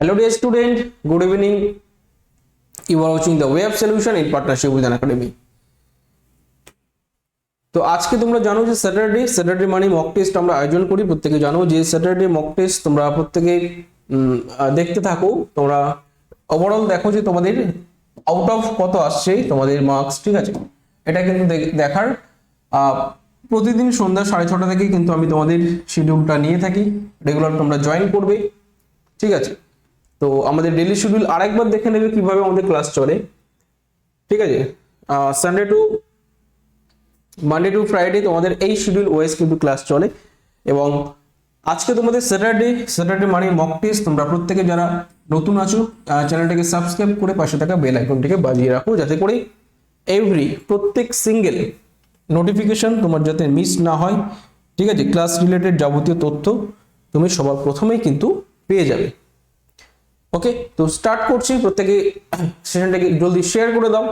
Hello dear student, good evening. You are watching the web solution in partnership with an academy. তো আজকে তোমরা জানো যে Saturday মানে মক টেস্ট আমরা আয়োজন করি, প্রত্যেকে জানো যে স্যাটারডে মক টেস্ট তোমরা প্রত্যেকে দেখতে থাকো। তোমরা ওভারঅল দেখো যে তোমাদের আউট অফ কত আসছে তোমাদের মার্কস, ঠিক আছে? এটা কিন্তু দেখার প্রতিদিন সন্ধ্যা 6:30 থেকে কিন্তু আমি তোমাদের শিডিউলটা নিয়ে থাকি, রেগুলার তোমরা জয়েন করবে, ঠিক আছে? তো আমাদের ডেইলি শিডিউল আরেকবার দেখে নেবে কিভাবে আমাদের ক্লাস চলে, ঠিক আছে? Sunday to Monday to Friday তোমাদের এই শিডিউল ওয়াইজ কিন্তু ক্লাস চলে। এবং আজকে তোমাদের স্যাটারডে মানে মক টেস্ট। তোমরা প্রত্যেকে যারা নতুন আছো চ্যানেলটাকে সাবস্ক্রাইব করে পাশে থাকা বেল আইকনটিকে বাজিয়ে রাখো, যাতে করে প্রত্যেক সিঙ্গেল নোটিফিকেশন তোমার যাতে মিস না হয়, ঠিক আছে? ক্লাস রিলেটেড যাবতীয় তথ্য তুমি সবার প্রথমেই কিন্তু পেয়ে যাবে। ওকে, তো স্টার্ট করছি। প্রত্যেকে সেশনটাকে জলদি শেয়ার করে দাও।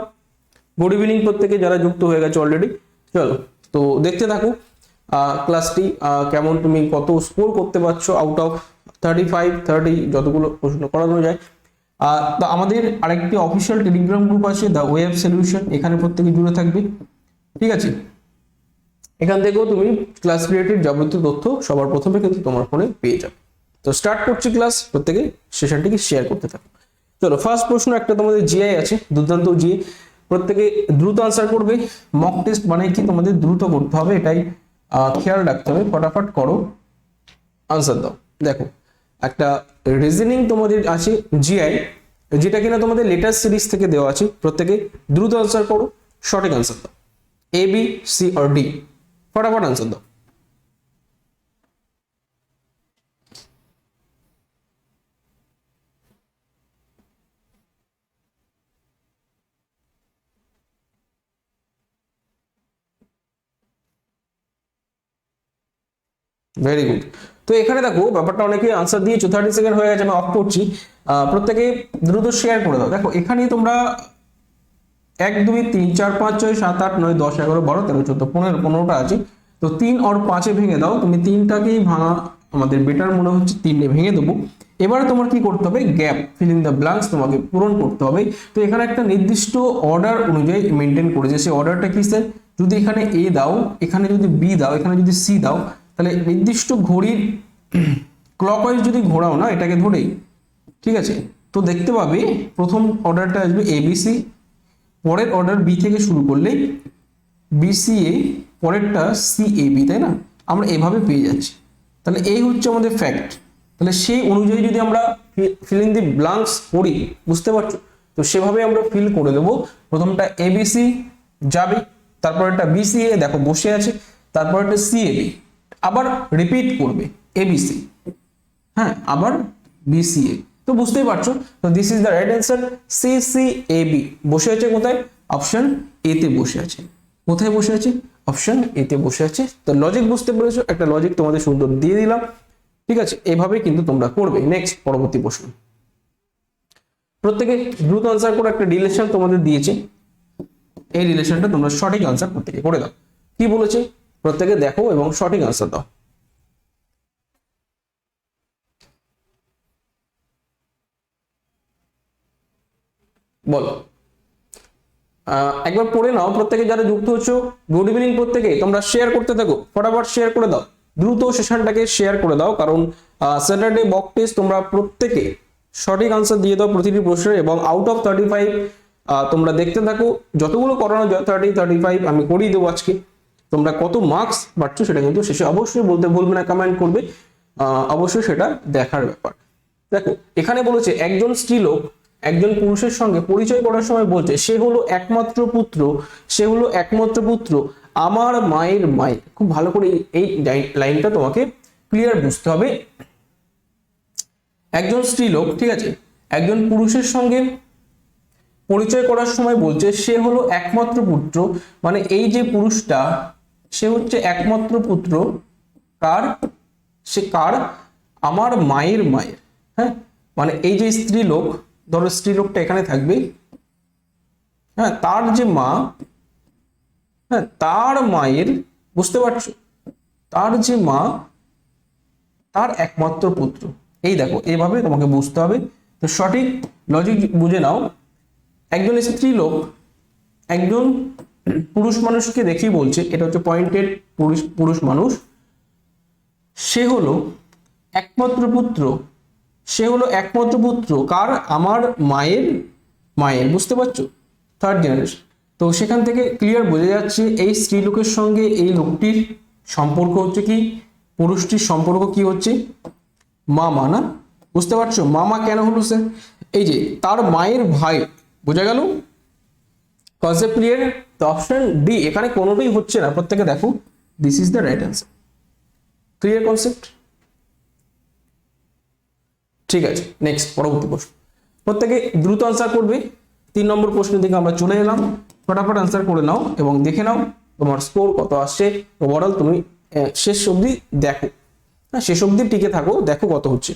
গুড ইভিনিং প্রত্যেকে যারা যুক্ত হয়ে গেছে অলরেডি। চলো তো দেখতে থাকো ক্লাসটি কেমন, তুমি কত স্কোর করতে পারছো আউট অফ 35-30 যতগুলো প্রশ্ন করানো যায়। তো আমাদের আরেকটি অফিসিয়াল টেলিগ্রাম গ্রুপ আছে দ্য ওয়েব সলিউশন, এখানে প্রত্যেকে জুড়ে থাকবে, ঠিক আছে? এখান থেকেও তুমি ক্লাস রিলেটেড যাবতীয় তথ্য সবার প্রথমে কিন্তু তোমার ফোনে পেয়ে যাবে। তো স্টার্ট করছি ক্লাস, প্রত্যেকে সেশনটিকে শেয়ার করতে থাকো। চলো ফার্স্ট প্রশ্ন একটা তোমাদের জিআই আছে, দুর্দান্ত জিআই, প্রত্যেকে দ্রুত আনসার করবে। মক টেস্ট মানে কি তোমাদের দ্রুত করতে হবে, এটাই খেয়াল রাখতে হবে। ফটাফট করো, আনসার দাও। দেখো একটা রিজনিং তোমাদের আছে জিআই, যেটা কিনা তোমাদের লেটার সিরিজ থেকে দেওয়া আছে। প্রত্যেকে দ্রুত আনসার করো, সঠিক আনসার দাও। এ বি সি আর ডি, ফটাফট আনসার দাও। Very good. তো এখানে দেখো ব্যাপারটা অনেকে আনসার দিয়েছো, 30 সেকেন্ড হয়ে গেছে, আমি অফ করছি। প্রত্যেকে দ্রুত শেয়ার করে দাও। দেখো এখানে তোমরা 1 2 3 4 5 6 7 8 9 10 11 12 13 14 15 15টা আছে। তো 3 আর 5-এ ভেঙে দাও। তুমি 3টাকেই ভাঙা আমাদের বেটার মনে হচ্ছে, 3-এ ভেঙে দেবো। এবারে তোমার কি করতে হবে, gap fill in the blanks তোমাকে পূরণ করতে হবে। তো এখানে একটা নির্দিষ্ট অর্ডার অনুযায়ী মেনটেন করেছে, সেই অর্ডারটা কি স্যার? যদি এখানে এ দাও, এখানে যদি বি দাও, এখানে যদি সি দাও, তাহলে নির্দিষ্ট ঘড়ির ক্লকওয়াইজ যদি ঘোরাও না এটাকে ধরেই, ঠিক আছে? তো দেখতে পাবে প্রথম অর্ডারটা আসবে এবিসি, পরের অর্ডার বি থেকে শুরু করলে বিসিএ, পরেরটা সিএবি, তাই না? আমরা এভাবে পেয়ে যাচ্ছি। তাহলে এই হচ্ছে আমাদের ফ্যাক্ট। তাহলে সেই অনুযায়ী যদি আমরা ফিল ইন দি ব্ল্যাঙ্কস করি, বুঝতে পারছো? তো সেভাবে আমরা ফিল করে দেবো। প্রথমটা এবিসি যাবে, তারপরটা বিসিএ দেখো বসে আছে, তারপরটা সিএবি, আবার রিপিট করবে এবিসি, হ্যাঁ, আবার বিসিএ। তো বুঝতেই পারছো। তো this is the right answer. CCAB বসে আছে কোথায়? অপশন এ তে বসে আছে। কোথায় বসে আছে? অপশন এ তে বসে আছে। তো লজিক বুঝতে পেরেছো, একটা লজিক তোমাদের সুন্দর দিয়ে দিলাম, ঠিক আছে? এভাবে কিন্তু তোমরা করবে। নেক্সট পরবর্তী প্রশ্ন, প্রত্যেকে দ্রুত আনসার করে। একটা রিলেশন তোমাদের দিয়েছে, এই রিলেশনটা তোমরা সঠিক আনসার প্রত্যেকে করে দাও। কি বলেছে প্রত্যেকে দেখো এবং সঠিক আনসার দাও। বলো, একবার পড়ে নাও প্রত্যেকে যারা যুক্ত হচ্ছ। গুড ইভিনিং প্রত্যেকে, তোমরা শেয়ার করতে থাকো, ফটাফট শেয়ার করে দাও, দ্রুত সেশনটাকে শেয়ার করে দাও। কারণ স্যাটারডে মক টেস্ট তোমরা প্রত্যেকে সঠিক আনসার দিয়ে দাও প্রতিটি প্রশ্নের। এবং আউট অফ 35 তোমরা দেখতে থাকো, যতগুলো করানো যায় 30-35 আমি করিয়ে দেবো আজকে। তোমরা কত মার্কস পাচ্ছ সেটা কিন্তু শেষে অবশ্যই বলতে ভুলবে না, কমেন্ট করবে, অবশ্যই সেটা দেখার ব্যাপার। দেখো এখানে বলেছে একজন স্ত্রীলোক একজন পুরুষের সঙ্গে পরিচয় করার সময় বলছে সে হলো একমাত্র পুত্র, সে হলো একমাত্র পুত্র আমার মায়ের মায়ের। খুব ভালো করে এই লাইনটা তোমাকে ক্লিয়ার বুঝতে হবে। একজন স্ত্রীলোক, ঠিক আছে, একজন পুরুষের সঙ্গে পরিচয় করার সময় বলছে সে হলো একমাত্র পুত্র, মানে এই যে পুরুষটা সে হচ্ছে একমাত্র পুত্র কার? সে কার? আমার মায়ের মায়ের। হ্যাঁ, মানে এই যে স্ত্রীলোক, ধরো স্ত্রীলোকটা এখানে থাকবে, হ্যাঁ, তার যে মা, হ্যাঁ, তার মায়ের, বুঝতে পারছো? তার যে মা তার একমাত্র পুত্র। এই দেখো এইভাবে তোমাকে বুঝতে হবে। তো সঠিক লজিক বুঝে নাও, একজন স্ত্রী লোক একজন পুরুষ মানুষকে দেখেই বলছে, এটা হচ্ছে পয়েন্টেড, পুরুষ মানুষ, সে হলো একমাত্র পুত্র, সে হলো একমাত্র পুত্র কার, আমার মায়ের মায়ের, বুঝতে পারছো, থার্ড জেনারেশন। তো সেখান থেকে ক্লিয়ার বোঝা যাচ্ছে এই স্ত্রী লোকের সঙ্গে এই লোকটির সম্পর্ক হচ্ছে কি, পুরুষটির সম্পর্ক কি হচ্ছে, মামা, না? বুঝতে পারছো মামা কেন হলো স্যার, এই যে তার মায়ের ভাই, বোঝা গেল কনসেপ্ট ক্লিয়ার। তো অপশন ডি এখানে কোনোটাই হচ্ছে না, প্রত্যেকে দেখো, this is the right answer. Clear concept? ঠিক আছে, নেক্সট পরবর্তী প্রশ্ন, প্রত্যেকে দ্রুত আনসার করবে। 3 নম্বর প্রশ্নের দিকে আমরা চলে এলাম, ফটাফট আনসার করে নাও এবং দেখে নাও তোমার স্কোর কত আসছে। ওভারঅল তুমি শেষ অবধি দেখো, হ্যাঁ শেষ অবধি টিকে থাকো, দেখো কত হচ্ছে।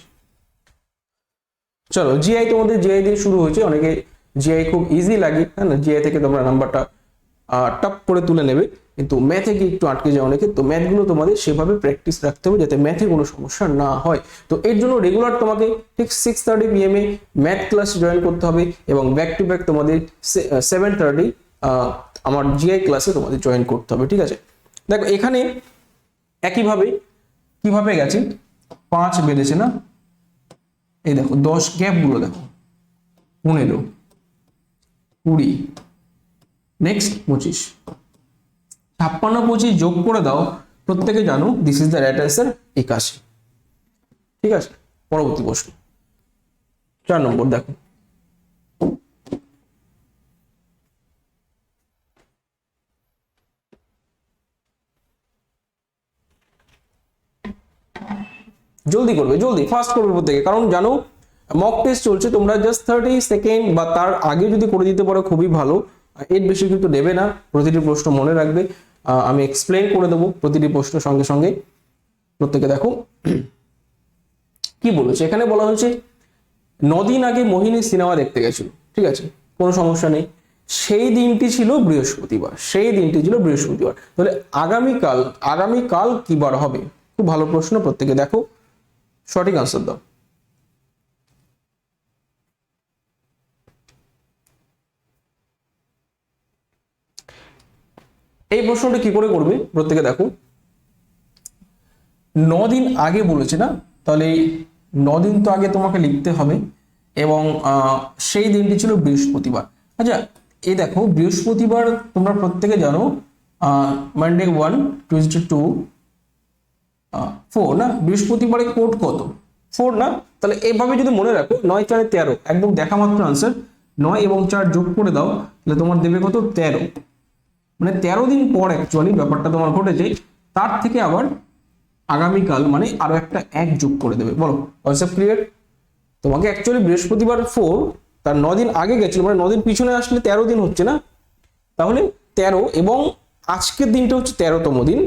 চলো জিআই, তোমাদের জিআই দিয়ে শুরু হয়েছে, অনেকে জিআই খুব ইজি লাগে, হ্যাঁ না, জিআই থেকে তোমরা নাম্বারটা টপ করে তুলে নেবে, কিন্তু ম্যাথে গিয়ে একটু আটকে যায় অনেকে। তো ম্যাথগুলো তোমাদের সেভাবে প্র্যাকটিস রাখতে হবে যাতে ম্যাথে কোনো সমস্যা না হয়। তো এর জন্য রেগুলার তোমাকে ঠিক 6:30 PM এ ম্যাথ ক্লাস জয়েন করতে হবে এবং ব্যাক টু ব্যাক তোমাদের 7:30 আমার জিআই ক্লাসে তোমাদের জয়েন করতে হবে, ঠিক আছে? দেখো এখানে একইভাবে কিভাবে গেছে, 5 বেড়েছে না, এই দেখো 10 গ্যাপগুলো দেখো, 15, 20, নেক্সট 25, 56, 25 যোগ করে দাও, প্রত্যেকে জানো this is the right answer, 81। ঠিক আছে, পরবর্তী প্রশ্ন 4 নম্বর দেখো, জলদি করবে, জলদি ফাস্ট করবে প্রত্যেকে, কারণ জানো মক টেস্ট চলছে, তোমরা জাস্ট 30 সেকেন্ড বা তার আগে যদি করে দিতে পারো খুবই ভালো, এর বেশি কিন্তু দেবে না। প্রতিটি প্রশ্ন মনে রাখবে, আমি এক্সপ্লেন করে দেবো প্রতিটি প্রশ্ন সঙ্গে সঙ্গে। প্রত্যেকে দেখো কি বলেছে, এখানে বলা হয়েছে 9 দিন আগে মোহিনী সিনেমা দেখতে গেছিল, ঠিক আছে, কোনো সমস্যা নেই, সেই দিনটি ছিল বৃহস্পতিবার, সেই দিনটি ছিল বৃহস্পতিবার, তাহলে আগামীকাল, আগামীকাল কি বার হবে? খুব ভালো প্রশ্ন, প্রত্যেকে দেখো সঠিক আনসার দাও। এই প্রশ্নটা কি করে করবে প্রত্যেকে দেখো, 9 দিন আগে বলেছে না, তাহলে 9 দিন তো আগে তোমাকে লিখতে হবে এবং সেই দিনটি ছিল বৃহস্পতিবার। আচ্ছা এই দেখো বৃহস্পতিবার তোমরা প্রত্যেকে জানো মানডে 1, টিউসডে 2, 4 না, বৃহস্পতিবারে কোড কত, 4 না, তাহলে এইভাবে যদি মনে রাখো 9, 4, 13, একদম দেখা মাত্র আনসার, 9 এবং 4 যোগ করে দাও, তাহলে তোমার দেবে কত, 13, মানে 13 দিন পর অ্যাকচুয়ালি ব্যাপারটা তোমার ঘটেছে, তার থেকে আবার আগামীকাল মানে আরো একটা 1 যোগ করে দেবে। বলো কনসেপ্ট ক্লিয়ার? তোমাকে অ্যাকচুয়ালি বৃহস্পতিবার 4, তার 9 দিন আগে গেছিল, মানে 9 দিন পিছনে আসলে 13 দিন হচ্ছে না, তাহলে 13 এবং আজকের দিনটা হচ্ছে 13তম দিন,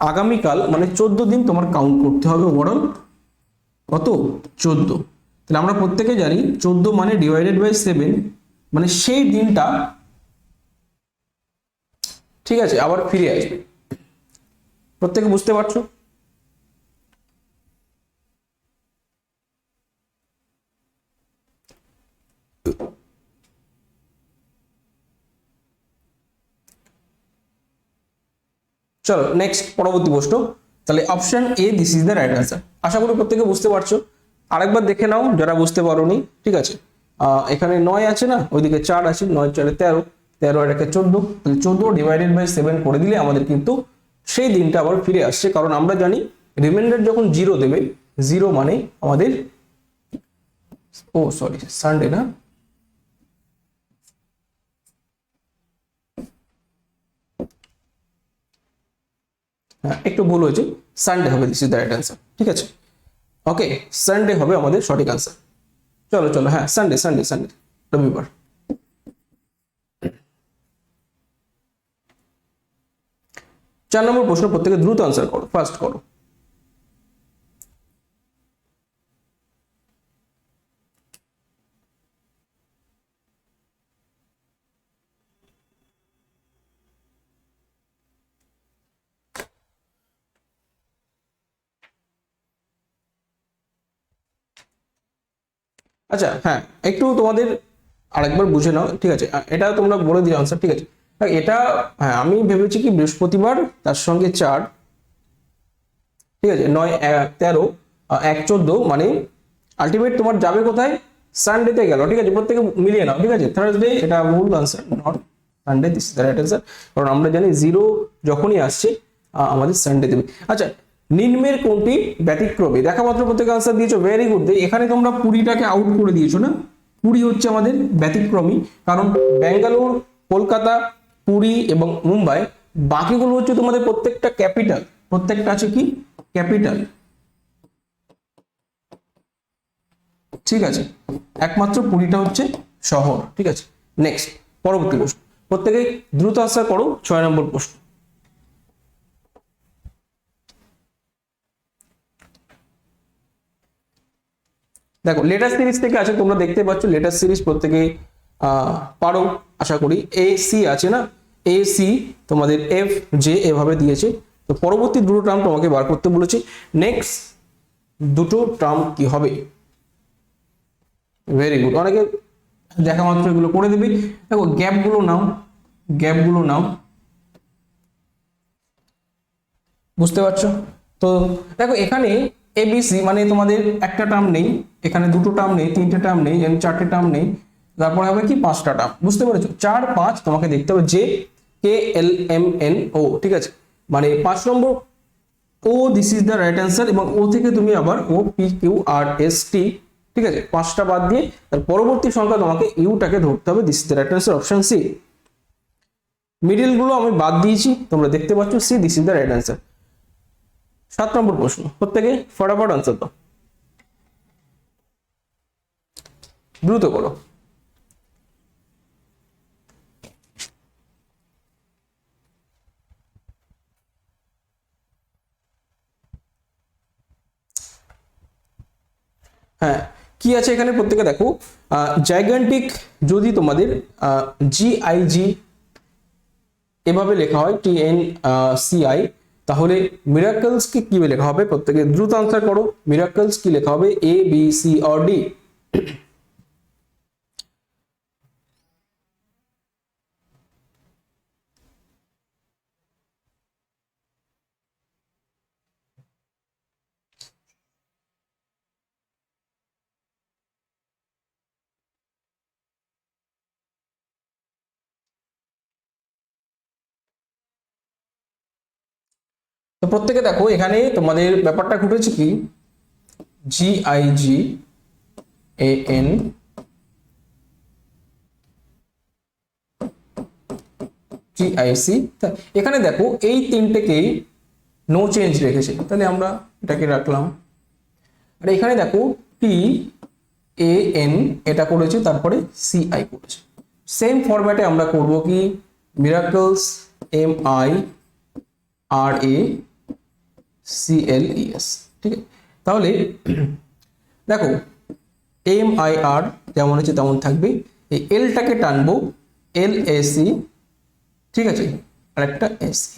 আগামীকাল মানে 14 দিন তোমার কাউন্ট করতে হবে। ওভারঅল কত, 14। তাহলে আমরা প্রত্যেকে জানি 14 মানে ডিভাইডেড বাই 7, মানে সেই দিনটা, ঠিক আছে, আবার ফিরে আসবে। প্রত্যেকে বুঝতে পারছো? চলো নেক্সট পরবর্তী প্রশ্ন, তাহলে option A this is the right answer. আশা করি প্রত্যেকে বুঝতে পারছো, আরেকবার দেখে নাও যারা বুঝতে পারোনি, ঠিক আছে? এখানে 9 আছে না, ওইদিকে 4 আছে, 9, 4, 13, 13 আর 1, 14, তাহলে 14 ডিভাইডেড বাই 7 করে দিলে আমাদের কিন্তু সেই দিনটা আবার ফিরে আসছে, কারণ আমরা জানি রিমাইন্ডার যখন 0 দেবে, 0 মানে আমাদের, ও সরি সানডে না, হ্যাঁ একটু ভুল হয়েছে, সানডে হবে, this is the right answer, ঠিক আছে? ওকে, সানডে হবে আমাদের সঠিক আনসার। চলো চলো, হ্যাঁ সানডে, সানডে, সানডে, রবিবার। 4 নম্বর প্রশ্ন, প্রত্যেকে দ্রুত আনসার করো, ফার্স্ট করো। আচ্ছা হ্যাঁ, একটু তোমাদের আরেকবার বুঝে নাও, ঠিক আছে? এটা তোমরা বলে দিও আনসার, ঠিক আছে? এটা হ্যাঁ, আমি ভেবেছি কি বৃহস্পতিবার তার সঙ্গে 4, ঠিক আছে, 9 13 1 14, মানে আলটিমেট তোমার যাবে কোথায়? সানডেতে গেল, ঠিক আছে? প্রত্যেকে মিলিয়ে নাও, ঠিক আছে? থার্সডে এটা ভুল answer, not Sunday, this is the right answer. কারণ আমরা জানি 0 যখনই আসছে আমাদের সানডে দেবে। আচ্ছা, নিম্নের কোনটি ব্যতিক্রমী? দেখা মাত্র প্রত্যেকে আনসার দিয়েছো, ভেরি গুড। এখানে তোমরা পুরীটাকে আউট করে দিয়েছো না? পুরী হচ্ছে আমাদের ব্যতিক্রমী, কারণ ব্যাঙ্গালোর, কলকাতা, পুরী এবং মুম্বাই, বাকিগুলো হচ্ছে তোমাদের প্রত্যেকটা ক্যাপিটাল, প্রত্যেকটা আছে কি ক্যাপিটাল, ঠিক আছে? একমাত্র পুরীটা হচ্ছে শহর, ঠিক আছে? নেক্সট, পরবর্তী প্রশ্ন, প্রত্যেকে দ্রুত আনসার করো। 6 নম্বর প্রশ্ন, দেখো লেটার সিরিজ থেকে আছে, তোমরা দেখতে পাচ্ছ লেটার সিরিজ প্রত্যেকে পারো আশা করি। এ সি আছে না, এ সি তোমাদের এফ জে এভাবে দিয়েছে। তো পরবর্তী দুটো টার্ম তোমাকে বার করতে বলেছে। নেক্সট দুটো টার্ম কি হবে? ভেরি গুড, অনেকে দেখা মাত্র এগুলো করে দেবে। দেখো গ্যাপগুলো নাও, গ্যাপগুলো নাও, বুঝতে পারছো? তো দেখো এখানে এবিসি মানে তোমাদের একটা টার্ম নেই, এখানে দুটো টার্ম নেই, তিনটে টার্ম নেই, চারটে টার্ম নেই, তারপরে হবে কি 5টা টার্ম, বুঝতে পেরেছো? 4 5 তোমাকে দেখতে হবে J K L M N O, ঠিক আছে? মানে 5 নম্বর O, this is the right answer. এবং ও থেকে তুমি আবার O P Q R S T, ঠিক আছে? 5টা বাদ দিয়ে তার পরবর্তী সংখ্যা তোমাকে ইউটাকে ধরতে হবে, this is the right answer, option C. Middle গুলো আমি বাদ দিয়েছি, তোমরা দেখতে পাচ্ছ C, this is the right answer. 7 number প্রশ্ন, প্রত্যেকে ফটাফট আনসার দাও, দ্রুত করো। হ্যাঁ, কি আছে এখানে প্রত্যেকে দেখো। জাইগান্টিক যদি তোমাদের জিআইজি এভাবে লেখা হয়, টি এন সি আই, তাহলে মিরাকলস কি কি লেখা হবে? প্রত্যেকে দ্রুত আনসার করো। মিরাকলস কি লেখা হবে? এ বি সি অর ডি? তো প্রত্যেকে দেখো এখানে তোমাদের ব্যাপারটা ঘটেছে কি, জিআইজি এ এন জিআইসি, এখানে দেখো এই তিনটেকেই নো চেঞ্জ রেখেছে, তাহলে আমরা এটাকে রাখলাম। আর এখানে দেখো টি এ এন এটা করেছে, তারপরে সি আই করেছে। সেম ফরম্যাটে আমরা করব কি, miracles M I R A C L E S, ঠিক আছে? তাহলে দেখো এম আই আর যেমন আছে তেমন থাকবে, এই এলটাকে টানবো, এল এ সি, ঠিক আছে? আর একটা এসি।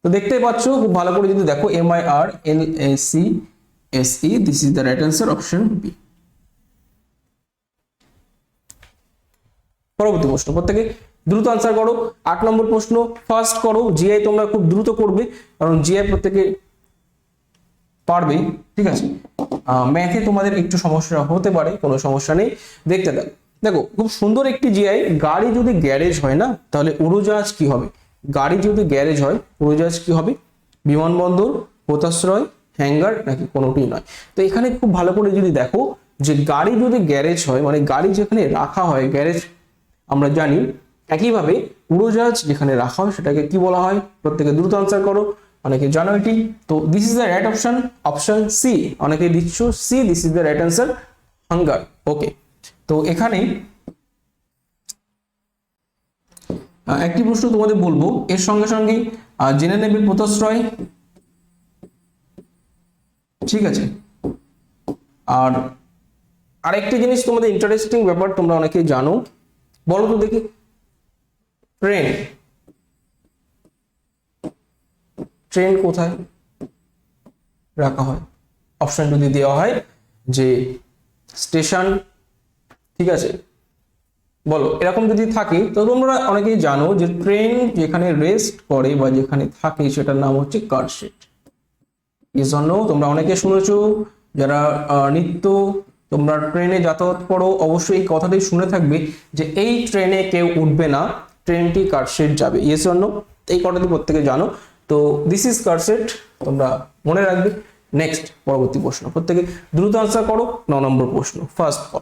তো দেখতেই পাচ্ছ খুব ভালো করে যদি দেখো, M I R L A C S E, this is the right answer, option B. পরবর্তী প্রশ্ন, প্রত্যেকে দ্রুত আনসার করো। 8 নম্বর প্রশ্ন, ফার্স্ট করো। জিআই তোমরা খুব দ্রুত করবে, কারণ জিআই প্রত্যেকে পারবে, ঠিক আছে? ম্যাথে তোমাদের একটু সমস্যা হতে পারে, কোনো সমস্যা নেই, দেখতে দাও। দেখো খুব সুন্দর একটি জিআই। গাড়ি যদি গ্যারেজ হয় না, তাহলে উড়োজাহাজ কি হবে? গাড়ি যদি গ্যারেজ হয়, উড়োজাহাজ কি হবে? বিমানবন্দর, পোতাশ্রয়, হ্যাঙ্গার, নাকি কোনোটি নয়? তো এখানে খুব ভালো করে যদি দেখো যে গাড়ি যদি গ্যারেজ হয়, মানে গাড়ি যেখানে রাখা হয়, গ্যারেজ আমরা জানি। একইভাবে উড়োজাহাজ যেখানে রাখা হয় সেটাকে কি বলা হয়? প্রত্যেকে দ্রুত আনসার করো, অনেকে জানো এটি। তো this is the right option, option C. অনেকে দিচ্ছ C, this is the right answer, hunger. Okay, তো এখানে একটি প্রশ্ন তোমাদের বলবো, এর সঙ্গে সঙ্গে জেনে নেবে পোতাশ্রয়, ঠিক আছে? আর আরেকটি জিনিস তোমাদের ইন্টারেস্টিং ব্যাপার, তোমরা অনেকেই জানো, বলো তো দেখি, ট্রেন, ট্রেন কোথায়? রাখা হয়। অপশন যদি দেওয়া হয় যে স্টেশন, ঠিক আছে, বলো এরকম যদি থাকে, তো তোমরা অনেকেই জানো যে ট্রেন যেখানে রেস্ট করে বা যেখানে থাকে সেটার নাম হচ্ছে কার সিট। এই জন্য তোমরা অনেকে শুনেছো, যারা নিত্য তোমরা ট্রেনে যাতায়াত করো অবশ্যই এই কথাটি শুনে থাকবে যে এই ট্রেনে কেউ উঠবে না, ট্রেনটি কার সিট যাবে। ইয়েস অর নো, এই কথাটি প্রত্যেকে জানো। তো দিস ইজ কার সিট, তোমরা মনে রাখবে। নেক্সট পরবর্তী প্রশ্ন, প্রত্যেকে দ্রুত আনসার করো। 9 নম্বর প্রশ্ন, ফার্স্ট কর।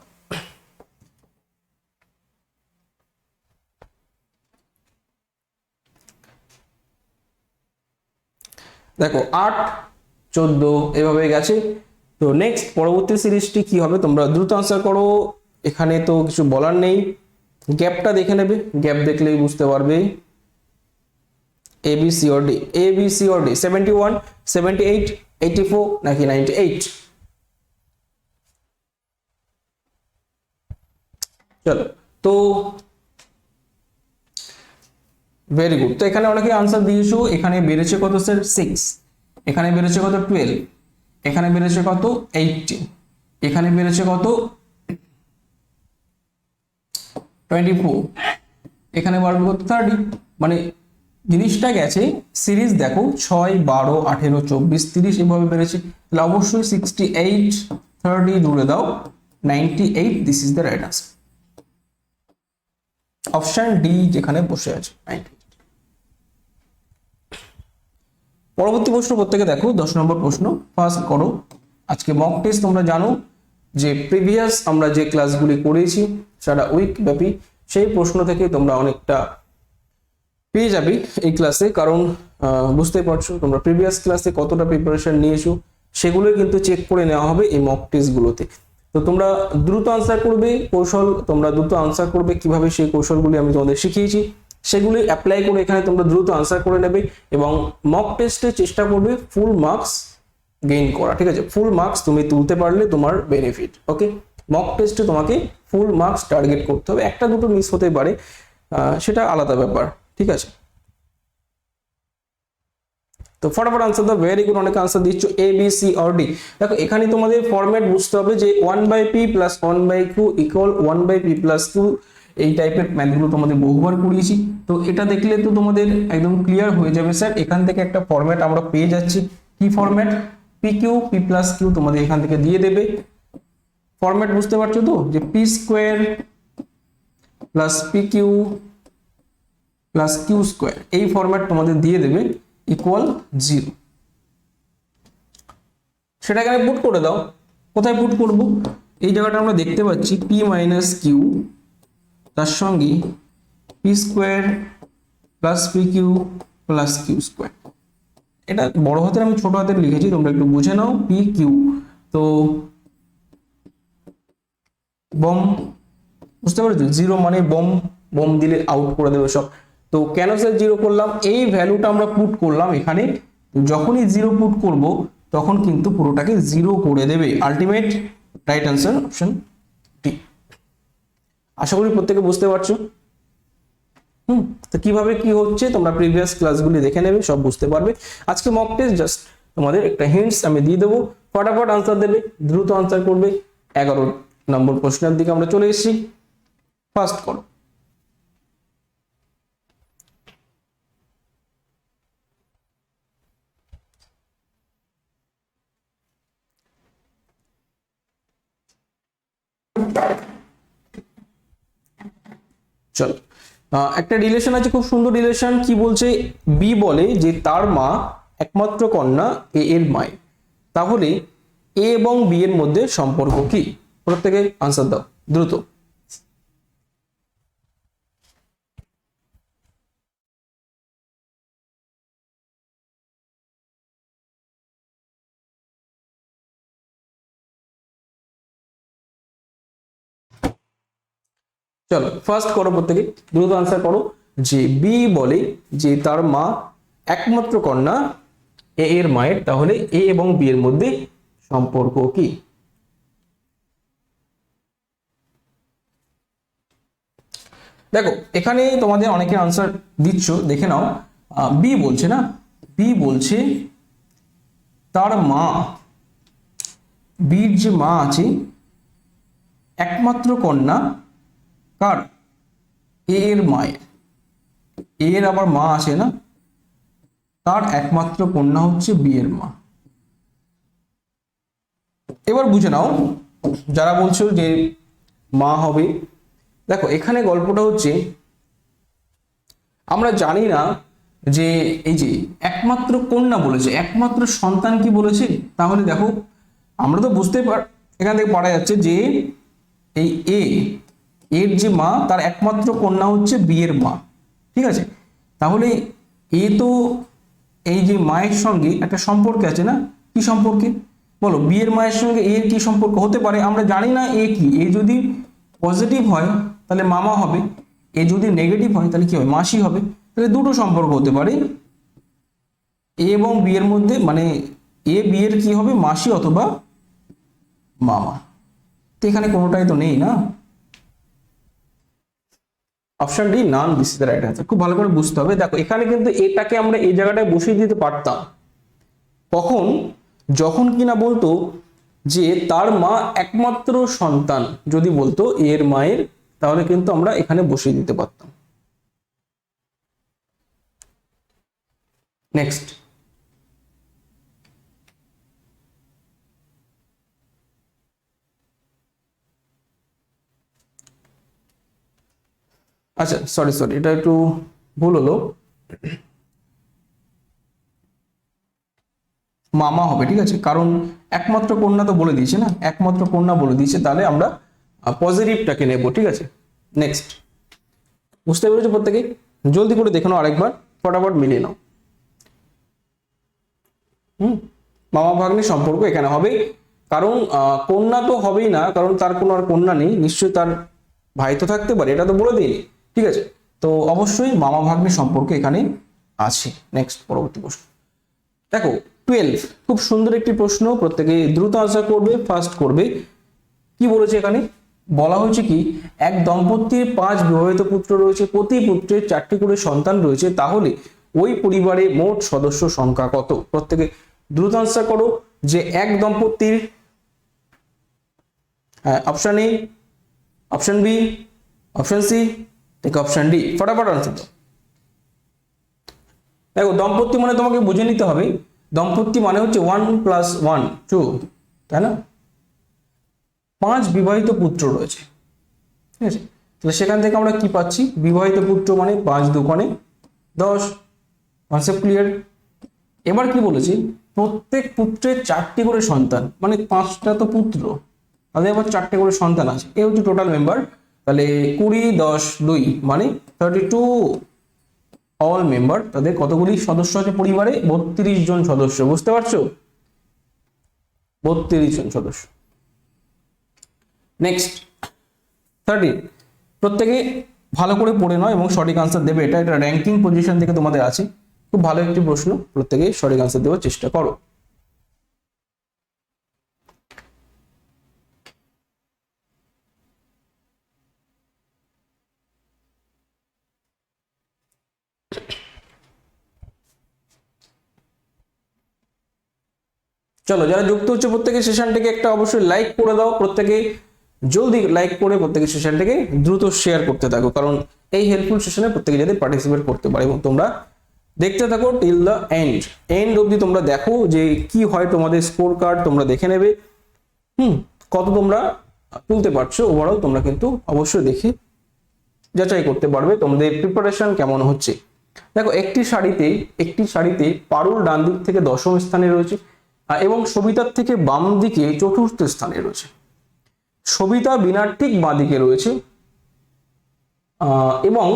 দেখো 8, 14 এভাবে গেছে। তো নেক্সট পরবর্তী সিরিজটি কি হবে তোমরা দ্রুত আনসার করো। এখানে তো কিছু বলার নেই, গ্যাপটা দেখে নেবে, গ্যাপ দেখলেই বুঝতে পারবে। A B C or D, A B C or D, 71, 78, 84 নাকি 98? চলো, তো ভেরি গুড। তো এখানে অনেকে আনসার দিয়েছো। এখানে বেড়েছে কত স্যার? 6। এখানে বেড়েছে কত? 12। এখানে বেড়েছে কত? 18। এখানে বেড়েছে কত? 24। এখানে বাড়বে কত? 30। মানে জিনিসটা গেছে সিরিজ দেখো 6, 12, 18, 24, 30 এভাবে বেড়েছে। তাহলে অবশ্যই 68, 30 জুড়ে দাও 98। This is the right answer. Option D যেখানে বসে আছে 98। পরবর্তী প্রশ্ন প্রত্যেকে দেখো, 10 নম্বর প্রশ্ন, ফার্স্ট করো। আজকে মক টেস্ট তোমরা জানো যে প্রিভিয়াস আমরা যে ক্লাসগুলি করেছি সারা উইক ব্যাপী, সেই প্রশ্ন থেকে তোমরা অনেকটা পেয়ে যাবে এই ক্লাসে। কারণ বুঝতেই পারছো তোমরা প্রিভিয়াস ক্লাসে কতটা প্রিপারেশন নিয়েছো সেগুলোই কিন্তু চেক করে নেওয়া হবে এই মক টেস্টগুলোতে। তো তোমরা দ্রুত আনসার করবে, কৌশল তোমরা দ্রুত আনসার করবে, কিভাবে সেই কৌশলগুলি আমি তোমাদের শিখিয়েছি সেগুলি অ্যাপ্লাই করে এখানে তোমরা দ্রুত আনসার করে নেবে এবং মক টেস্টে চেষ্টা করবে ফুল মার্কস গেইন করা। ঠিক আছে, ফুল মার্কস তুমি তুলতে পারলে তোমার বেনিফিট। ওকে, মক টেস্টে তোমাকে ফুল মার্কস টার্গেট করতে হবে, একটা দুটো মিস হতে পারে সেটা আলাদা ব্যাপার। ঠিক আছে, তো ফটাফট আনসার দাও। ভেরি গুড, অনেক আনসার দিচ্ছ এ বি সি অর ডি। দেখো এখানে তোমাদের ফরম্যাট বুঝতে হবে যে 1/p + 1/q = 1/p + q। এই টাইপের ম্যাথগুলো তোমাদের বহুবার করিয়েছি। তো এটা দেখলে তো তোমাদের একদম ক্লিয়ার হয়ে যাবে স্যার, এখান থেকে একটা ফরম্যাট আমরা পেয়ে যাচ্ছি। কি ফরম্যাট? pq p + q তোমাদের এখান থেকে দিয়ে দেবে। ফরম্যাট বুঝতে পারছো তো, যে p² + pq + q², এই ফরম্যাট তোমাদের দিয়ে দেবে = 0। সেটা এখানে পুট করে দাও। কোথায় পুট করব? এই জায়গাটা আমরা দেখতে পাচ্ছি p - q, তার সঙ্গে p² + pq + q²। এটা বড় হাতের আমি ছোট হাতের লিখেছি, তোমরা একটু বুঝে নাও। pq, তো বম, বুঝতে পারছো? 0 মানে বম, বম দিলে আউট করে দেবে সব। তো কেন স্যার 0 করলাম? এই ভ্যালুটা আমরা পুট করলাম এখানে। যখনই 0 পুট করব তখন কিন্তু পুরোটাকে 0 করে দেবে। Ultimate right answer option D. আশা করি প্রত্যেকে বুঝতে পারছো। তো কিভাবে কি হচ্ছে তোমরা প্রিভিয়াস ক্লাসগুলি দেখে নেবে, সব বুঝতে পারবে। আজকে মক টেস্ট জাস্ট তোমাদের একটা হিন্টস আমি দিয়ে দেবো, ফটাফট আনসার দেবে, দ্রুত আনসার করবে। 11 নম্বর প্রশ্নের দিকে আমরা চলে এসেছি। ফার্স্ট করো। চলো, একটা রিলেশন আছে, খুব সুন্দর রিলেশন। কি বলছে? বি বলে যে তার মা একমাত্র কন্যা এ এর মায়ের, তাহলে এ এবং বি এর মধ্যে সম্পর্ক কি? প্রত্যেকে আনসার দাও দ্রুত। চলো ফার্স্ট করো, প্রত্যেকে দ্রুত আনসার করো। যে বি বলে যে তার মা একমাত্র কন্যা এ এর মায়ের, তাহলে এ এবং বি এর মধ্যে সম্পর্ক কি? দেখো এখানে তোমাদের অনেকে আনসার দিচ্ছ, দেখে নাও। বি বলছে না, বি বলছে তার মা, বীর যে মা আছে একমাত্র কন্যা কার? এ এর মায়ের। এ এর আবার মা আছে না, তার একমাত্র কন্যা হচ্ছে বি এর মা। এবার বুঝে নাও যারা বলছো যে মা হবে, দেখো এখানে গল্পটা হচ্ছে আমরা জানি না যে এই যে একমাত্র কন্যা বলেছে, একমাত্র সন্তান কি বলেছে, তাহলে দেখো আমরা তো বুঝতে এখান থেকে পারা যাচ্ছে যে এই এর যে মা তার একমাত্র কন্যা হচ্ছে বি এর মা, ঠিক আছে। তাহলে এ তো এই যে মায়ের সঙ্গে একটা সম্পর্ক আছে না, কি সম্পর্কে বলো? বি এর মায়ের সঙ্গে এর কি সম্পর্ক হতে পারে আমরা জানি না। এ কি, এ যদি পজিটিভ হয় তাহলে মামা হবে, এ যদি নেগেটিভ হয় তাহলে কি হবে? মাসি হবে। তাহলে দুটো সম্পর্ক হতে পারে এ এবং বি এর মধ্যে, মানে এ বি এর কি হবে? মাসি অথবা মামা। তো এখানে কোনোটাই তো নেই না, option D naan, this is the right answer. খুব ভালো করে বুঝতে হবে। দেখো এখানে কিন্তু এটাকে আমরা এই জায়গাটায় বসিয়ে দিতে পারতাম, কখন? যখন কিনা বলতো যে তার মা একমাত্র সন্তান, যদি বলতো এর মায়ের, তাহলে কিন্তু আমরা এখানে বসিয়ে দিতে পারতাম। নেক্সট, আচ্ছা সরি এটা একটু ভুল হলো, মামা হবে, ঠিক আছে। কারণ একমাত্র কন্যা তো বলে দিয়েছে না, একমাত্র কন্যা বলে দিয়েছে, তাহলে আমরা পজিটিভটাকে নেব, ঠিক আছে। নেক্সট, বুঝতে পেরেছো প্রত্যেকে? জলদি করে দেখে নাও আরেকবার, ফটাফট মিলিয়ে নাও। মামা ভাগ্নে সম্পর্ক এখানে হবে, কারণ কন্যা তো হবেই না, কারণ তার কোনো আর কন্যা নেই, নিশ্চয়ই তার ভাই তো থাকতে পারে, এটা তো বলে দিইনি, ঠিক আছে। তো অবশ্যই মামা ভাগ্নে সম্পর্ক এখানে আছে। নেক্সট, পরবর্তী প্রশ্ন দেখো 12, খুব সুন্দর একটি প্রশ্ন, প্রত্যেকে দ্রুত আনসার করবে, ফাস্ট করবে। কি বলেছে এখানে? বলা হয়েছে কি এক দম্পতির 5 বিবাহিত পুত্র রয়েছে, প্রতি পুত্রের 4টি করে সন্তান রয়েছে, তাহলে ওই পরিবারে মোট সদস্য সংখ্যা কত? প্রত্যেকে দ্রুত আনসার করো যে এক দম্পতির, হ্যাঁ option A, option B, option C, ঠিক অপশন ডি, ফটাফট আনসার দাও। দেখো দম্পতি মানে তোমাকে বুঝে নিতে হবে, দম্পতি মানে হচ্ছে 1 + 1 2, তাই না? 5 বিবাহিত পুত্র রয়েছে, ঠিক আছে। তাহলে সেখান থেকে আমরা কি পাচ্ছি? বিবাহিত পুত্র মানে 5 × 2 = 10, কনসেপ্ট ক্লিয়ার? এবার কি বলেছি? প্রত্যেক পুত্রের 4টি করে সন্তান, মানে 5টা তো পুত্র, তাদের আবার 4টে করে সন্তান আছে, এই হচ্ছে টোটাল মেম্বার। তাহলে 20 10 2 মানে 32 অল মেম্বার। তাদের কতগুলি সদস্য আছে পরিবারে? 32 জন সদস্য, বুঝতে পারছো? 32 জন সদস্য। নেক্সট 13, প্রত্যেকে ভালো করে পড়ে নাও এবং সঠিক আনসার দেবে। এটা র্যাঙ্কিং পজিশন থেকে তোমাদের আছে, খুব ভালো একটি প্রশ্ন, প্রত্যেকে সঠিক আনসার দেওয়ার চেষ্টা করো। চলো যারা যুক্ত হচ্ছে প্রত্যেকে সেশনটাকে একটা অবশ্যই লাইক করে দাও, প্রত্যেকে জলদি লাইক করে প্রত্যেকে সেশনটাকে দ্রুত শেয়ার করতে থাকো, কারণ এই হেল্পফুল সেশনে প্রত্যেকে যাতে পার্টিসিপেট করতে পারে। এবং তোমরা দেখতে থাকো টিল দ্য এন্ড অবধি, তোমরা দেখো যে কি হয়, তোমাদের স্কোর কার্ড তোমরা দেখে নেবে, কত তোমরা তুলতে পারছো ওভারঅল, তোমরা কিন্তু অবশ্যই দেখে যাচাই করতে পারবে তোমাদের প্রিপারেশন কেমন হচ্ছে। দেখো একটি শাড়িতে পারুল ডান দিক থেকে 10ম স্থানে রয়েছে এবং সবিতার থেকে বাম দিকে 4র্থ স্থানে রয়েছে। সবিতা বিনার ঠিক বাঁ দিকে রয়েছে এবং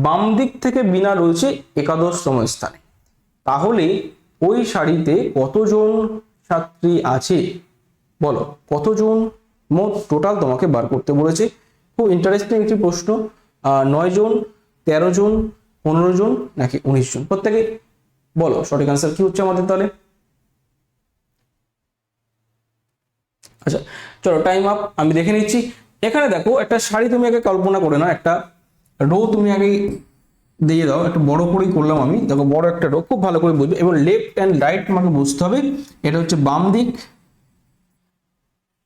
বাম দিক থেকে বিনা রয়েছে 11তম স্থানে। তাহলে ওই শাড়িতে কতজন ছাত্রী আছে বলো? কতজন মোট টোটাল তোমাকে বার করতে বলেছে। খুব ইন্টারেস্টিং একটি প্রশ্ন। 9 জন, 13 জন, 15 জন নাকি 19 জন? প্রত্যেকে বলো সঠিক আনসার কি হচ্ছে আমাদের তাহলে। আচ্ছা চলো টাইম আপ, আমি দেখে নিচ্ছি। এখানে দেখো একটা শাড়ি তুমি আগে কল্পনা করে নাও, একটা রো তুমি আগে দিয়ে দাও, একটু বড় করেই করলাম আমি, দেখো বড় একটা রো, খুব ভালো করে বুঝবে। এবং লেফট অ্যান্ড রাইট তোমাকে বুঝতে হবে, এটা হচ্ছে বাম দিক,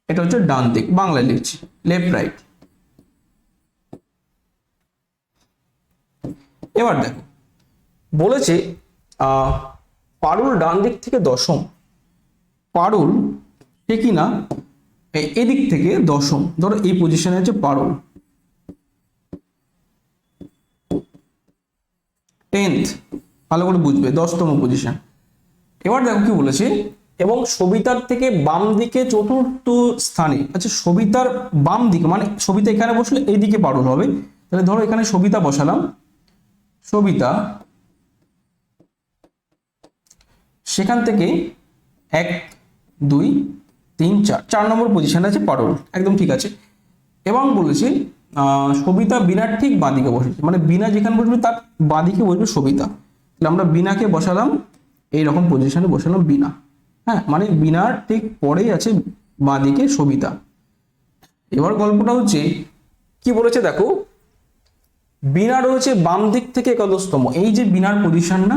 এটা হচ্ছে ডান দিক, বাংলায় লিখছি লেফট রাইট। এবার দেখো বলেছে পারুল ডান দিক থেকে দশম, পারুল সে কিনা এদিক থেকে দশম, ধরো এই পজিশনে আছে পারুল, 10th, ভালো করে বুঝবে 10তম পজিশন। এবার দেখো কি বলেছে, এবং সবিতার থেকে বাম দিকে চতুর্থ স্থানে। আচ্ছা সবিতার বাম দিকে মানে সবিতা এখানে বসলে এইদিকে পারুল হবে, তাহলে ধরো এখানে সবিতা বসালাম, সবিতা সেখান থেকে 1 2 3 4, 4 নম্বর পজিশনে আছে পারুল, একদম ঠিক আছে। এবং বলেছে সবিতা বিনার ঠিক বাঁদিকে বসেছে, মানে বিনা যেখানে বসবে তার বাঁদিকে বসবে সবিতা, তাহলে আমরা বিনাকে বসালাম এইরকম পজিশনে বসালাম বিনা। হ্যাঁ, মানে বিনার ঠিক পরেই আছে বাঁদিকে সবিতা। এবার গল্পটা হচ্ছে কি বলেছে দেখো, বিনা রয়েছে বাম দিক থেকে একাদশতম, এই যে বিনার পজিশন না,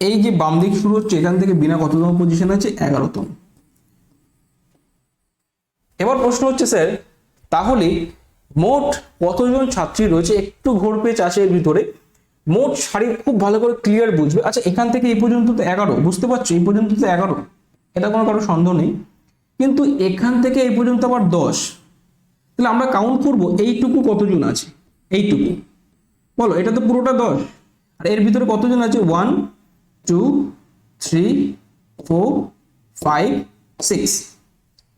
এই যে বাম দিক শুরু হচ্ছে এখান থেকে বিনা কততম পজিশন আছে, 11তম। এবার প্রশ্ন হচ্ছে স্যার তাহলে মোট কতজন ছাত্রী রয়েছে, একটু ঘোর পেচ আছে এর ভিতরে, মোট সারি খুব ভালো করে ক্লিয়ার বুঝবে। আচ্ছা এখান থেকে এই পর্যন্ত তো 11, বুঝতে পারছো, এই পর্যন্ত তো 11, এটা কোনো কারো সন্দেহ নেই, কিন্তু এখান থেকে এই পর্যন্ত আবার 10, তাহলে আমরা কাউন্ট করব এইটুকু কতজন আছে, এইটুকু বলো, এটা তো পুরোটা 10, আর এর ভিতরে কতজন আছে, 1 2 3 4 5 6,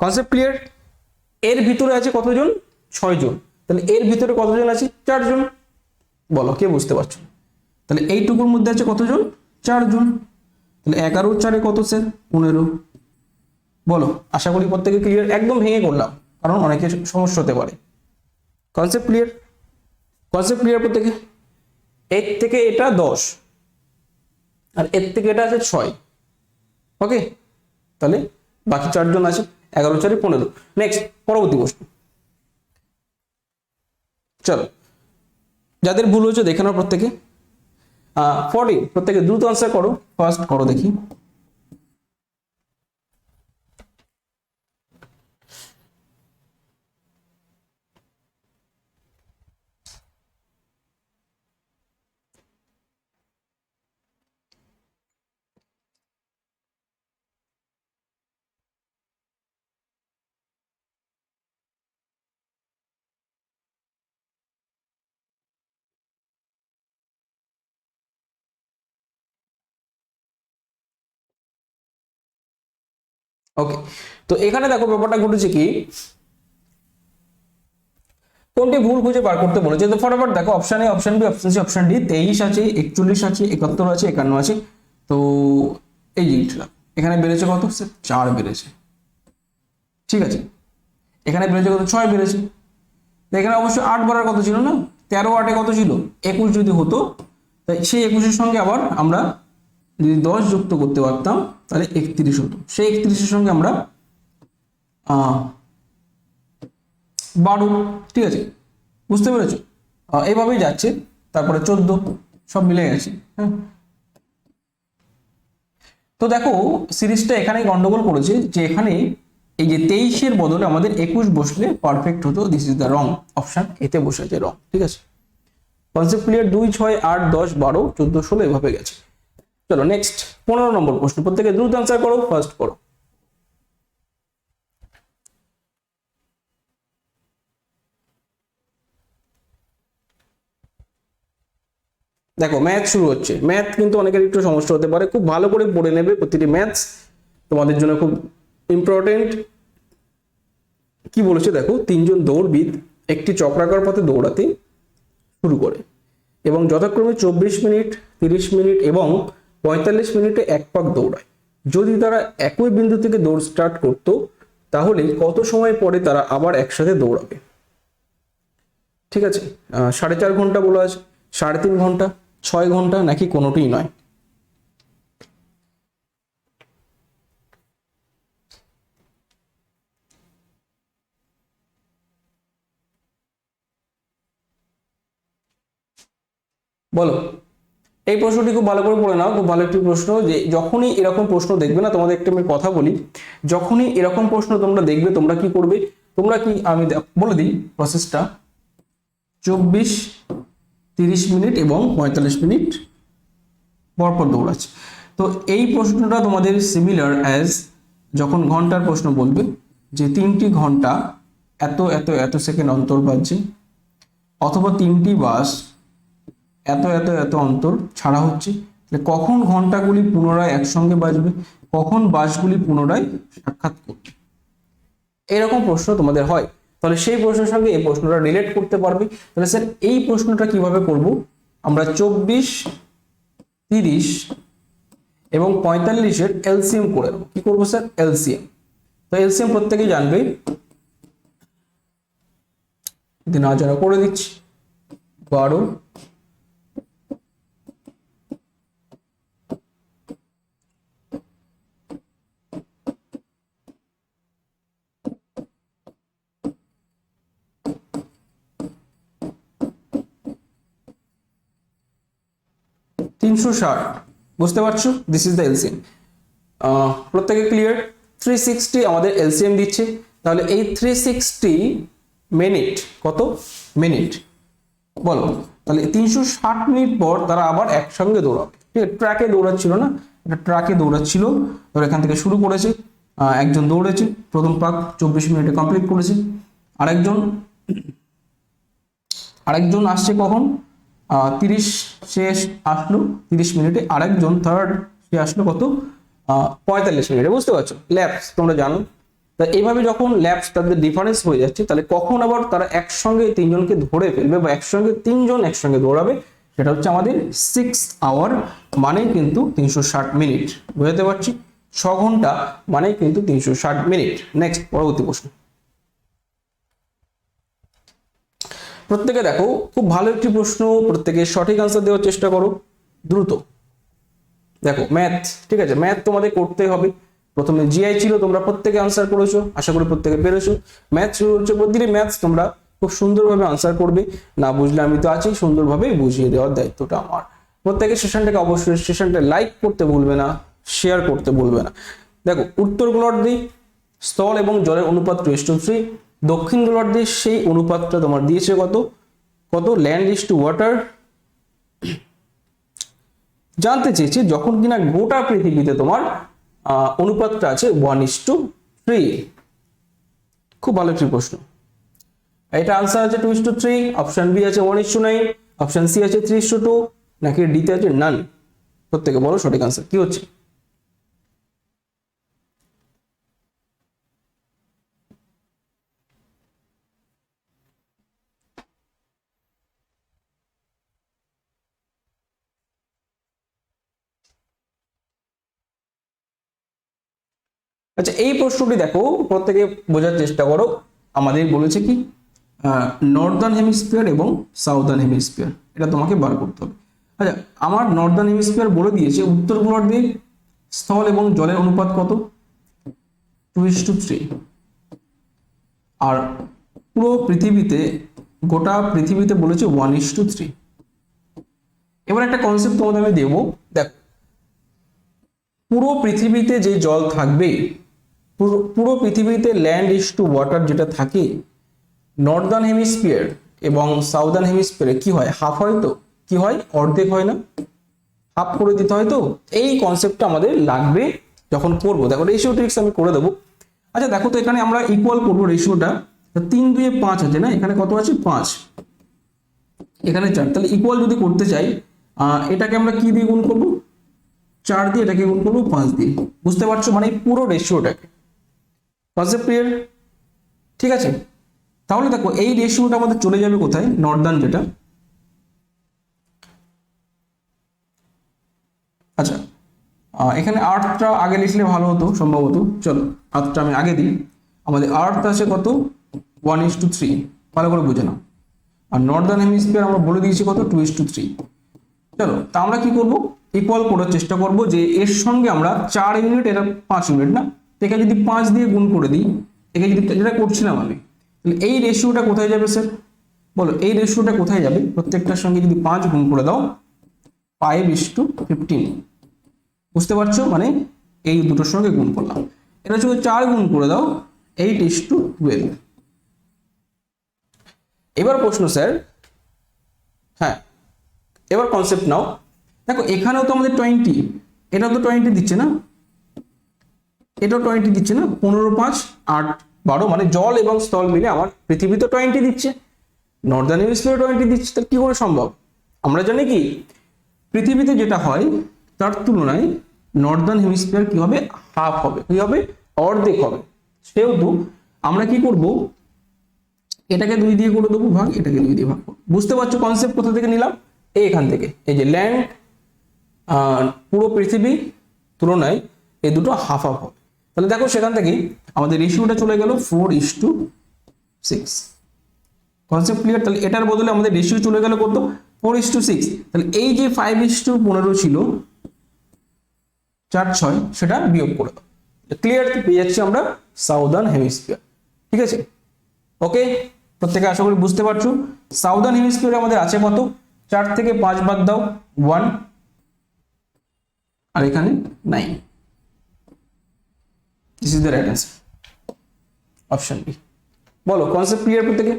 কনসেপ্ট ক্লিয়ার। এর ভিতরে আছে কতজন, 6 জন, তাহলে এর ভিতরে কতজন আছে, 4 জন, বলো কে বুঝতে পারছো। তাহলে এইটুকুর মধ্যে আছে কতজন, 4 জন, তাহলে 11 4 কত স্যার, 15, বলো। আশা করি প্রত্যেকে ক্লিয়ার, একদম ভেঙে করলাম কারণ অনেকে সমস্যা হতে পারে। কনসেপ্ট ক্লিয়ার, কনসেপ্ট ক্লিয়ার প্রত্যেকে। এর থেকে এটা 10 আর এর থেকে এটা আছে 6, ওকে, তাহলে বাকি 4 জন আছে, 11 4 15। নেক্সট পরবর্তী প্রশ্ন, চলো যাদের ভুল হয়েছে দেখে নাও প্রত্যেকে। 14, প্রত্যেকে দ্রুত আনসার করো, ফার্স্ট করো দেখি। ওকে, তো এখানে দেখো ব্যাপারটা ঘটেছে কি, কোনটি ভুল খুঁজে বার করতে বলেছে, তো ফটাফট দেখো, option A, option B, option C, option D, 23 আছে, 41 আছে, 71 আছে, 51 আছে। তো এই জিনিসটা এখানে বেড়েছে কত, 4 বেড়েছে, ঠিক আছে, এখানে বেড়েছে কত, 6 বেড়েছে, তো এখানে অবশ্যই 8 বাড়ার কত ছিল না, 13 8 কত ছিল, 21 যদি হতো, তাই সেই 21-এর সঙ্গে আবার আমরা যদি 10 যুক্ত করতে পারতাম তাহলে 31 হতো, সেই 31-এর সঙ্গে আমরা 12, ঠিক আছে, বুঝতে পেরেছো, এইভাবেই যাচ্ছে, তারপরে 14, সব মিলে গেছে। হ্যাঁ, তো দেখো সিরিজটা এখানেই গন্ডগোল করেছে, যে এখানে এই যে 23-এর বদলে আমাদের 21 বসলে পারফেক্ট হতো, this is the wrong option, এতে বসেছে রং, ঠিক আছে। কনসেপ্ট ক্লিয়ার, 2 6 8 10 12 14 16 এভাবে গেছে। চলো নেক্সট 15 নম্বর প্রশ্ন, প্রত্যেকে দ্রুত আনসার করো, ফার্স্ট করো। দেখো ম্যাথ শুরু হচ্ছে, ম্যাথ কিন্তু অনেকের একটু সমস্যা হতে পারে, খুব ভালো করে পড়ে নেবে, প্রতিটি ম্যাথস তোমাদের জন্য খুব ইম্পর্টেন্ট। কি বলেছে দেখো, 3 জন দৌড়বিদ একটি চক্রাকার পথে দৌড়াতে শুরু করে এবং যথাক্রমে 24 মিনিট, 30 মিনিট এবং 45 মিনিটে এক পাক দৌড়ায়। যদি তারা একই বিন্দু থেকে দৌড় স্টার্ট করত তাহলে কত সময় পরে তারা আবার একসাথে দৌড়াবে, ঠিক আছে। 4.5 ঘন্টা বলা আছে, 3.5 ঘন্টা, 6 ঘন্টা, নাকি কোনোটিই নয়। বলো। এই প্রশ্নটি খুব ভালো করে পড়ে নাও, খুব ভালো একটি প্রশ্ন। যে যখনই এরকম প্রশ্ন দেখবে না, তোমাদের একটা আমি কথা বলি, যখনই এরকম প্রশ্ন তোমরা দেখবে তোমরা কি করবে, তোমরা কি, আমি বলে দিই প্রসেসটা, 24, 30 মিনিট এবং 45 মিনিট পরপর দৌড়াচ্ছে। তো এই প্রশ্নটা তোমাদের সিমিলার অ্যাজ যখন ঘন্টার প্রশ্ন বলবে, যে 3টি ঘন্টা এত এত এত সেকেন্ড অন্তর বাজছে, অথবা 3টি বাস এত এত এত অন্তর ছাড়া হচ্ছে। তাহলে কখন ঘন্টাগুলি পুনরায় একসঙ্গে বাজবে, কখন বাসগুলি পুনরায় সাক্ষাৎ করবে, এরকম প্রশ্ন তোমাদের হয়। তাহলে সেই প্রশ্নের সঙ্গে এই প্রশ্নটা রিলেট করতে পারবে। তাহলে স্যার এই প্রশ্নটা কিভাবে করব, আমরা 24, 30 এবং 45-এর এলসিএম করে নেব। কি করবো স্যার, এলসিএম। তো এলসিএম প্রত্যেকেই জানবে, যদি না জানা করে দিচ্ছি, 12, 360, বুঝতে পারছো, দিস ইজ দ্য এলসিএম। প্রত্যেকে ক্লিয়ার। 360 আমাদের এলসিএম দিচ্ছে। তাহলে এই 360 মিনিট, কত মিনিট বলো, তাহলে 360 মিনিট পর তারা আবার একসঙ্গে দৌড়াবে। ঠিক আছে, ট্র্যাকে দৌড়াচ্ছিল না, এটা ট্র্যাকে দৌড়াচ্ছিল। ধর এখান থেকে শুরু করেছে, একজন দৌড়েছে, প্রথম পাক 24 মিনিটে কমপ্লিট করেছে। আরেকজন আসছে কখন, 30 শেষ আসলো 30 মিনিটে, আরেকজন থার্ড সে আসলো কত, 45 মিনিটে। বুঝতে পারছো, ল্যাপস তোমরা জানো। তা এইভাবে যখন ল্যাপস তাদের ডিফারেন্স হয়ে যাচ্ছে, তাহলে কখন আবার তারা একসঙ্গে 3জনকে ধরে ফেলবে বা একসঙ্গে 3জন একসঙ্গে দৌড়াবে, সেটা হচ্ছে আমাদের 6 আওয়ার, মানে কিন্তু 360 মিনিট। বুঝতে পারছি, 6 ঘন্টা মানে কিন্তু 360 মিনিট। নেক্সট, পরবর্তী প্রশ্ন। প্রত্যেকে দেখো, খুব ভালো একটি প্রশ্ন, প্রত্যেকে সঠিক আনসার দেওয়ার চেষ্টা করো দ্রুত। দেখো ম্যাথ, ঠিক আছে, ম্যাথ তোমাদের করতে হবে। প্রথমে জিআই ছিল, তোমরা প্রত্যেকে আনসার করেছো, আশা করি প্রত্যেকে পেরেছো। ম্যাথ শুরু হচ্ছে, প্রতিটি ম্যাথস তোমরা খুব সুন্দরভাবে আনসার করবে। না বুঝলে আমি তো আছি, সুন্দরভাবে বুঝিয়ে দেওয়ার দায়িত্বটা আমার। প্রত্যেকে সেশনটাকে অবশ্যই সেশনটা লাইক করতে ভুলবে না, শেয়ার করতে ভুলবে না। দেখো উত্তর গোলার্ধে স্থল এবং জলের অনুপাত 2:3, দক্ষিণ গোলার্ধে সেই অনুপাতটা তোমার দিয়েছে কত, ল্যান্ড ইজ টু ওয়াটার। জানতে চেয়েছে যখন কিনা গোটা পৃথিবীতে তোমার অনুপাতটা আছে 1:3। খুব ভালো একটি প্রশ্ন। এটা আনসার আছে 2:3, অপশন বি আছে 1:9, অপশন সি আছে 3:2, নাকি ডি তে আছে নান। প্রত্যেকে বলো সঠিক আনসার কি হচ্ছে। আচ্ছা, এই প্রশ্নটি দেখো, প্রত্যেকে বোঝার চেষ্টা করো। আমাদের বলেছে কি, নর্দার্ন হেমিস্ফিয়ার এবং সাউদার্ন হেমিস্ফিয়ার, এটা তোমাকে বার করতে হবে। আচ্ছা, আমার নর্দার্ন হেমিস্ফিয়ার বলে দিয়েছে উত্তর গোলার্ধে স্থল এবং জলের অনুপাত কত, 2:3। আর পুরো পৃথিবীতে, গোটা পৃথিবীতে বলেছে 1:3। এবার একটা কনসেপ্ট তোমাদের আমি দেবো। দেখো, পুরো পৃথিবীতে যে জল থাকবে, পুরো পৃথিবীতে ল্যান্ড ইজ টু ওয়াটার যেটা থাকে, নর্দার্ন হেমিস্ফিয়ার এবং সাউদার্ন হেমিস্ফিয়ারে কি হয়, হাফ হয়। তো কি হয়, অর্ধেক হয় না, হাফ করে দিতে হয়। তো এই কনসেপ্টটা আমাদের লাগবে যখন করবো। দেখো রেশিও ট্রিক্স আমি করে দেবো। আচ্ছা দেখো তো, এখানে আমরা ইকুয়াল করবো রেশিওটা। 3 2 5 আছে না, এখানে কত আছে 5, এখানে 4। তাহলে ইকুয়াল যদি করতে চাই, এটাকে আমরা কি দিয়ে গুণ করবো, 4 দিয়ে, এটাকে গুণ করবো 5 দিয়ে। বুঝতে পারছো, মানে পুরো রেশিওটাকে। কনসেপ্ট ক্লিয়ার, ঠিক আছে। তাহলে দেখো এই রেশিওটা আমাদের চলে যাবে কোথায়, নর্দার্ন যেটা। আচ্ছা, এখানে আর্থটা আগে লিখলে ভালো হতো সম্ভবত। চলো আর্থটা আমি আগে দিই। আমাদের আর্থ আছে কত, 1:3, ভালো করে বুঝে নাও। আর নর্দার্ন হেমিস্ফিয়ার আমরা বলে দিয়েছি কত, 2:3। চলো, তা আমরা কি করব, ইকুয়াল করার চেষ্টা করব। যে এর সঙ্গে আমরা 4 ইউনিট, এটা 5 ইউনিট না, একে যদি 5 দিয়ে গুণ করে দিই, একে যদি, যেটা করছিলাম আমি, তাহলে এই রেশিওটা কোথায় যাবে স্যার বলো, এই রেশিওটা কোথায় যাবে, প্রত্যেকটার সঙ্গে যদি 5 গুণ করে দাও 5:15, বুঝতে পারছো? মানে এই দুটোর সঙ্গে গুণ করলাম, এটা হচ্ছে 4 গুণ করে দাও 8:12। এবার প্রশ্ন স্যার, হ্যাঁ এবার কনসেপ্ট নাও, দেখো এখানেও তো আমাদের 20, এটাও তো 20 দিচ্ছে না, এটাও 20 দিচ্ছে না, 15, 5, 8, 12, মানে জল এবং স্থল মিলে আমার পৃথিবী তো 20 দিচ্ছে, নর্দার্ন হেমিস্ফিয়ার 20 দিচ্ছে, তাহলে কি করে সম্ভব? আমরা জানি কি পৃথিবীতে যেটা হয় তার তুলনায় নর্দার্ন হেমিস্ফিয়ার কি হবে, হাফ হবে, কি হবে, অর্ধেক হবে। সেহেতু আমরা কি করব, এটাকে 2 দিয়ে করে দেবো ভাগ, এটাকে 2 দিয়ে ভাগ করবো। বুঝতে পারছো কনসেপ্ট কোথা থেকে নিলাম? এখান থেকে, এই যে ল্যান্ড পুরো পৃথিবী তুলনায় এই দুটো হাফ হাফ হবে। তাহলে দেখো সেখান থেকে আমাদের রেশিওটা চলে গেল 4:6। Concept clear? তাহলে এটার বদলে আমাদের রেশিও চলে গেল কত, 4:6। তাহলে এই যে 5:15 ছিল 4/6, সেটা বিয়োগ করে দাও, ক্লিয়ার পেয়ে যাচ্ছি আমরা সাউদার্ন হেমিস্ফিয়ার। ঠিক আছে, ওকে, প্রত্যেকে আশা করি বুঝতে পারছো। সাউদার্ন হেমিস্ফিয়ারে আমাদের আছে কত, 4 থেকে 5 বাদ দাও 1, আর এখানে 9। This is the right answer, option B. বলো কনসেপ্ট ক্লিয়ার প্রত্যেকে?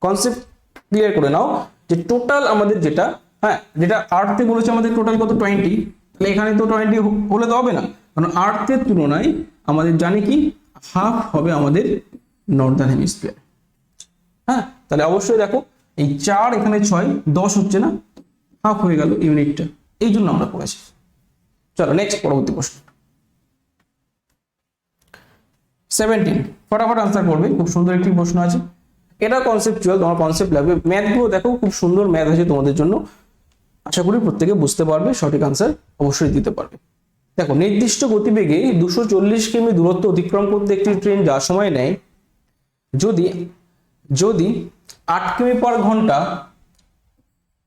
কনসেপ্ট ক্লিয়ার করে নাও যে টোটাল আমাদের যেটা, হ্যাঁ যেটা আর্থে বলেছে আমাদের টোটাল কত 20, তাহলে এখানে তো 20 হলে তো হবে না, কারণ আর্থের তুলনায় আমাদের জানি কি হাফ হবে আমাদের নর্দার্ন হেমিস্ফিয়ার। হ্যাঁ, তাহলে অবশ্যই দেখো এই 4 এখানে 6, 10 হচ্ছে না, হাফ হয়ে গেল ইউনিটটা, এই জন্য আমরা করেছি। চলো নেক্সট, পরবর্তী প্রশ্ন 17, ফটাফট আনসার করবে, খুব সুন্দর একটি প্রশ্ন আছে, এটা কনসেপচুয়াল, তোমার কনসেপ্ট লাগবে। ম্যাথগুলো দেখো খুব সুন্দর ম্যাথ আছে তোমাদের জন্য, আশা করি প্রত্যেকে বুঝতে পারবে, সঠিক আনসার অবশ্যই দিতে পারবে। দেখো নির্দিষ্ট গতিবেগে 240 কিমি দূরত্ব অতিক্রম করতে একটি ট্রেন যা সময় নেয়, যদি যদি 8 কিমি পার ঘন্টা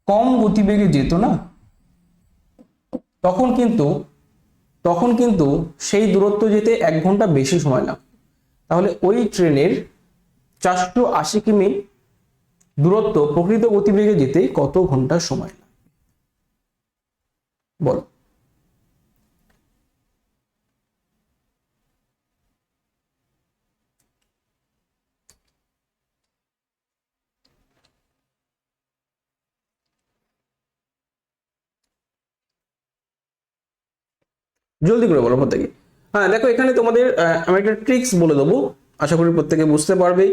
কম গতিবেগে যেত না, তখন কিন্তু সেই দূরত্ব যেতে 1 ঘন্টা বেশি সময় লাগবে। তাহলে ওই ট্রেনের 480 কিমি দূরত্ব প্রকৃত গতিবেগে যেতে কত ঘন্টা সময় লাগে? বলো। জলদি করে বলো প্রত্যেকে। হ্যাঁ দেখো এখানে তোমাদের আমি একটা ট্রিক্স বলে দেবো, আশা করি প্রত্যেকে বুঝতে পারবে।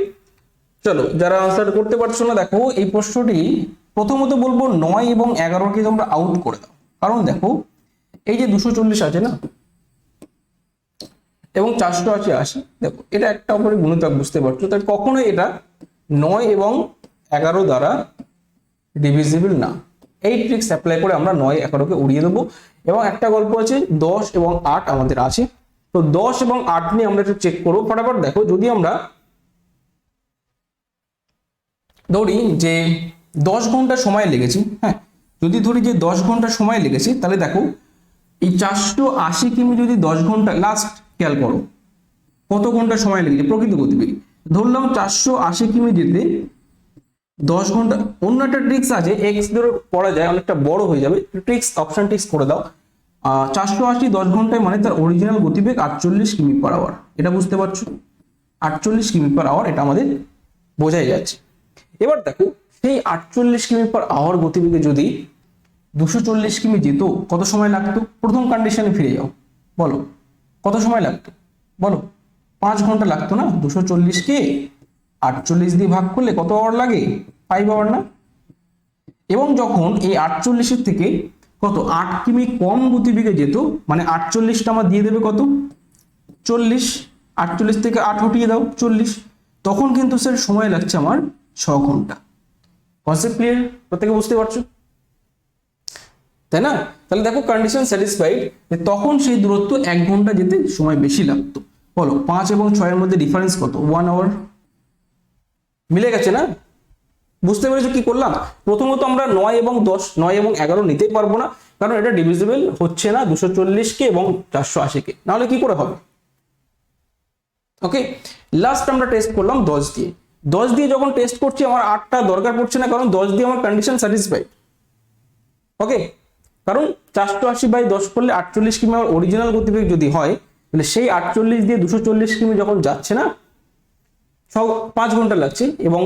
চলো যারা আনসার করতে পারছো না, দেখো এই প্রশ্নটি প্রথমত বলবো 9 এবং 11কে তোমরা আউট করে দাও, কারণ দেখো এই যে 240 আছে না এবং 480, দেখো এটা একটা উপরে গুণিতক, বুঝতে পারছো? তাই কখনোই এটা 9 এবং 11 দ্বারা ডিভিজিবল না। এই ট্রিক্স অ্যাপ্লাই করে আমরা 9, 11কে উড়িয়ে দেবো। এবং একটা গল্প আছে 10 এবং 8 আমাদের আছে, তো 10 এবং 8 নিয়ে আমরা একটু চেক করবো ফটাফট। দেখো যদি আমরা ধরি যে 10 ঘন্টা সময় লেগেছে, হ্যাঁ যদি ধরি যে 10 ঘন্টা সময় লেগেছে, তাহলে দেখো এই 480 কিমি যদি 10 ঘন্টা, লাস্ট খেয়াল করো কত ঘন্টা সময় লেগেছে প্রকৃত গতিবেগে, ধরলাম 480 কিমি যেতে 10 ঘন্টা। অন্য একটা ট্রিক্স আছে, এক্স ধরে পড়া যায়, অনেকটা বড় হয়ে যাবে, ট্রিক্স অপশন ট্রিক্স করে দাও। 480 10 ঘন্টায় মানে তার অরিজিনাল গতিবেগ 48 কিমি পার আওয়ার, এটা বুঝতে পারছো? 48 কিমি পার আওয়ার, এটা আমাদের বোঝাই যাচ্ছে। এবার দেখো সেই 48 কিমি পার আওয়ার গতিবেগে যদি 240 কিমি যেত, কত সময় লাগতো? প্রথম কন্ডিশনে ফিরে যাও, বলো কত সময় লাগতো? বলো 5 ঘন্টা লাগতো না? 240কে 48 দিয়ে ভাগ করলে কত আওয়ার লাগে? 5 আওয়ার না? এবং যখন এই 48-এর থেকে কত 8 কিমি কম গতিবেগে যেত, মানে 48টা আমার দিয়ে দেবে কত? 40, 48 থেকে 8 হটিয়ে দাও 40, তখন কিন্তু স্যার সময় লাগছে আমার 6 ঘন্টা। Concept clear? প্রত্যেকে বুঝতে পারছো তাই না? তাহলে দেখো কন্ডিশন স্যাটিসফাইড, তখন সেই দূরত্ব 1 ঘন্টা যেতে সময় বেশি লাগতো। বলো 5 এবং 6 এর মধ্যে ডিফারেন্স কত? 1 আওয়ার। মিলে গেছে না? বুঝতে পেরেছো কি করলাম? প্রথমত আমরা 9 এবং 10, 9 এবং 11 নিতেই পারবো না, কারণ এটা ডিভিজিবল হচ্ছে না 240কে এবং 480কে, নাহলে কি করে হবে? ওকে, লাস্ট আমরা টেস্ট করলাম 10 দিয়ে। 10 দিয়ে যখন টেস্ট করছি আমার 8টা দরকার পড়ছে না, কারণ 10 দিয়ে আমার কন্ডিশন স্যাটিসফাইড। ওকে, কারণ 480/10 করলে 48 কিমি আমার অরিজিনাল গতিবেগ যদি হয়, তাহলে সেই 48 দিয়ে 240 কিমি যখন যাচ্ছে না, 5 ঘন্টা লাগছে, এবং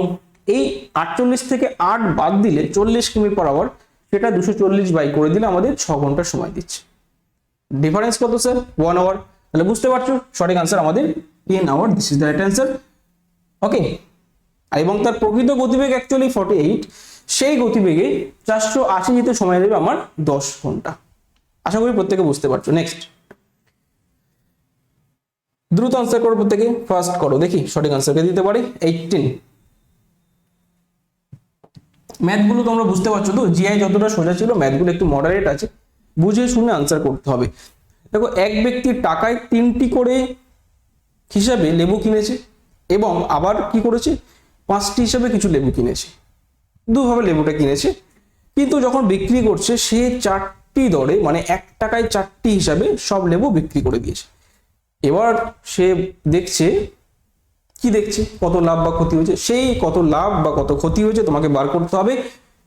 এই 48 থেকে 8 বাদ দিলে 40 কিমি পার আওয়ার, সেটা 240 বাই করে দিলে আমাদের 6 ঘন্টা সময় দিচ্ছে। ডিফারেন্স কত স্যার? 1 আওয়ার। তাহলে বুঝতে পারছো সঠিক আনসার আমাদের 10 hour, this is the right answer. Okay, এবং তার প্রকৃত গতিবেগ অ্যাকচুয়ালি 48, সেই গতিবেগে 480 যেতে সময় লাগবে আমার 10 ঘন্টা। আশা করি প্রত্যেকে বুঝতে পারছো। নেক্সট, দ্রুত আনসার করো প্রত্যেকে, ফার্স্ট করো, দেখি সঠিক আনসার কে দিতে পারে। 18। ম্যাথগুলো তোমরা বুঝতে পারছো তো? জিআই যতটা সোজা ছিল, ম্যাথগুলো একটু মডারেট আছে, বুঝে শুনে আনসার করতে হবে। দেখো, এক ব্যক্তির টাকায় 3টি করে হিসাবে লেবু কিনেছে, এবং আবার কি করেছে, 5টি হিসাবে কিছু লেবু কিনেছে, দুভাবে লেবুটা কিনেছে, কিন্তু যখন বিক্রি করছে সে 4টি দরে, মানে 1 টাকায় 4টি হিসাবে সব লেবু বিক্রি করে দিয়েছে। এবার সে দেখছে, কি দেখছে, কত লাভ বা ক্ষতি হয়েছে। সেই কত লাভ বা কত ক্ষতি হয়েছে তোমাকে বার করতে হবে।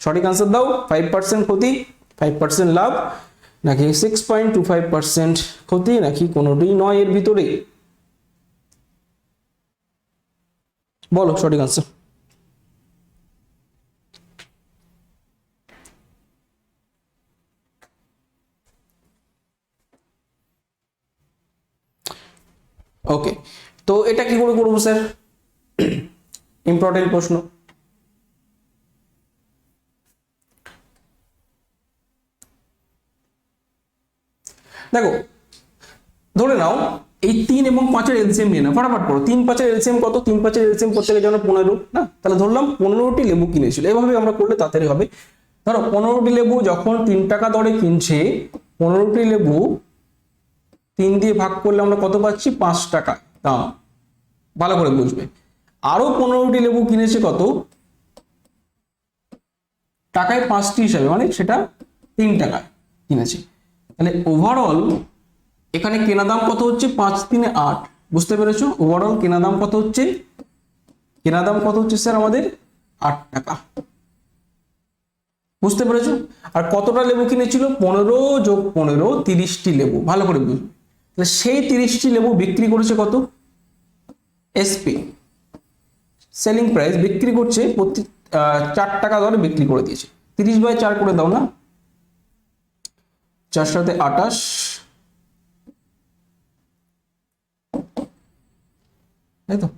সঠিক আনসার দাও। 5% ক্ষতি, 5% লাভ, নাকি 6.25% ক্ষতি, নাকি কোনোটি নয় এর ভিতরে? বলো সঠিক আনসার। ওকে, তো এটা কি করে করবো স্যার? ইম্পর্টেন্ট প্রশ্ন। দেখো, ধরে নাও এই 3 এবং 5-এর এলসিএম নিয়ে না, ফটাফট করো। 3 5-এর এলসিএম কত? 3 5-এর এলসিএম প্রত্যেকের জন্য 15 না? তাহলে ধরলাম 15টি লেবু কিনেছিল। এভাবে আমরা করলে তাড়াতাড়ি হবে। ধরো 15টি লেবু যখন 3 টাকা দরে কিনছে, 15টি লেবু 3 দিয়ে ভাগ করলে আমরা কত পাচ্ছি? 5 টাকা দাম। ভালো করে বুঝবে। আরো 15টি লেবু কিনেছে কত? টাকায় 5টি হিসাবে, মানে সেটা 3 টাকায় কিনেছে। তাহলে ওভারঅল এখানে কেনা দাম কত হচ্ছে? 5 3 8। বুঝতে পেরেছো? ওভারঅল কেনা দাম কত হচ্ছে? কেনা দাম কত হচ্ছে স্যার আমাদের? 8 টাকা। বুঝতে পেরেছো? আর কতটা লেবু কিনেছিল? 15 যোগ 15, 30টি লেবু। ভালো করে বুঝবে। তাহলে সেই 30টি লেবু বিক্রি করেছে কত? এসপি, সেলিং প্রাইস, বিক্রি করছে প্রতি 4 টাকা দরে বিক্রি করে দিয়েছে। 30/4 করে দাও না, 4 সাথে 28, তাই তো?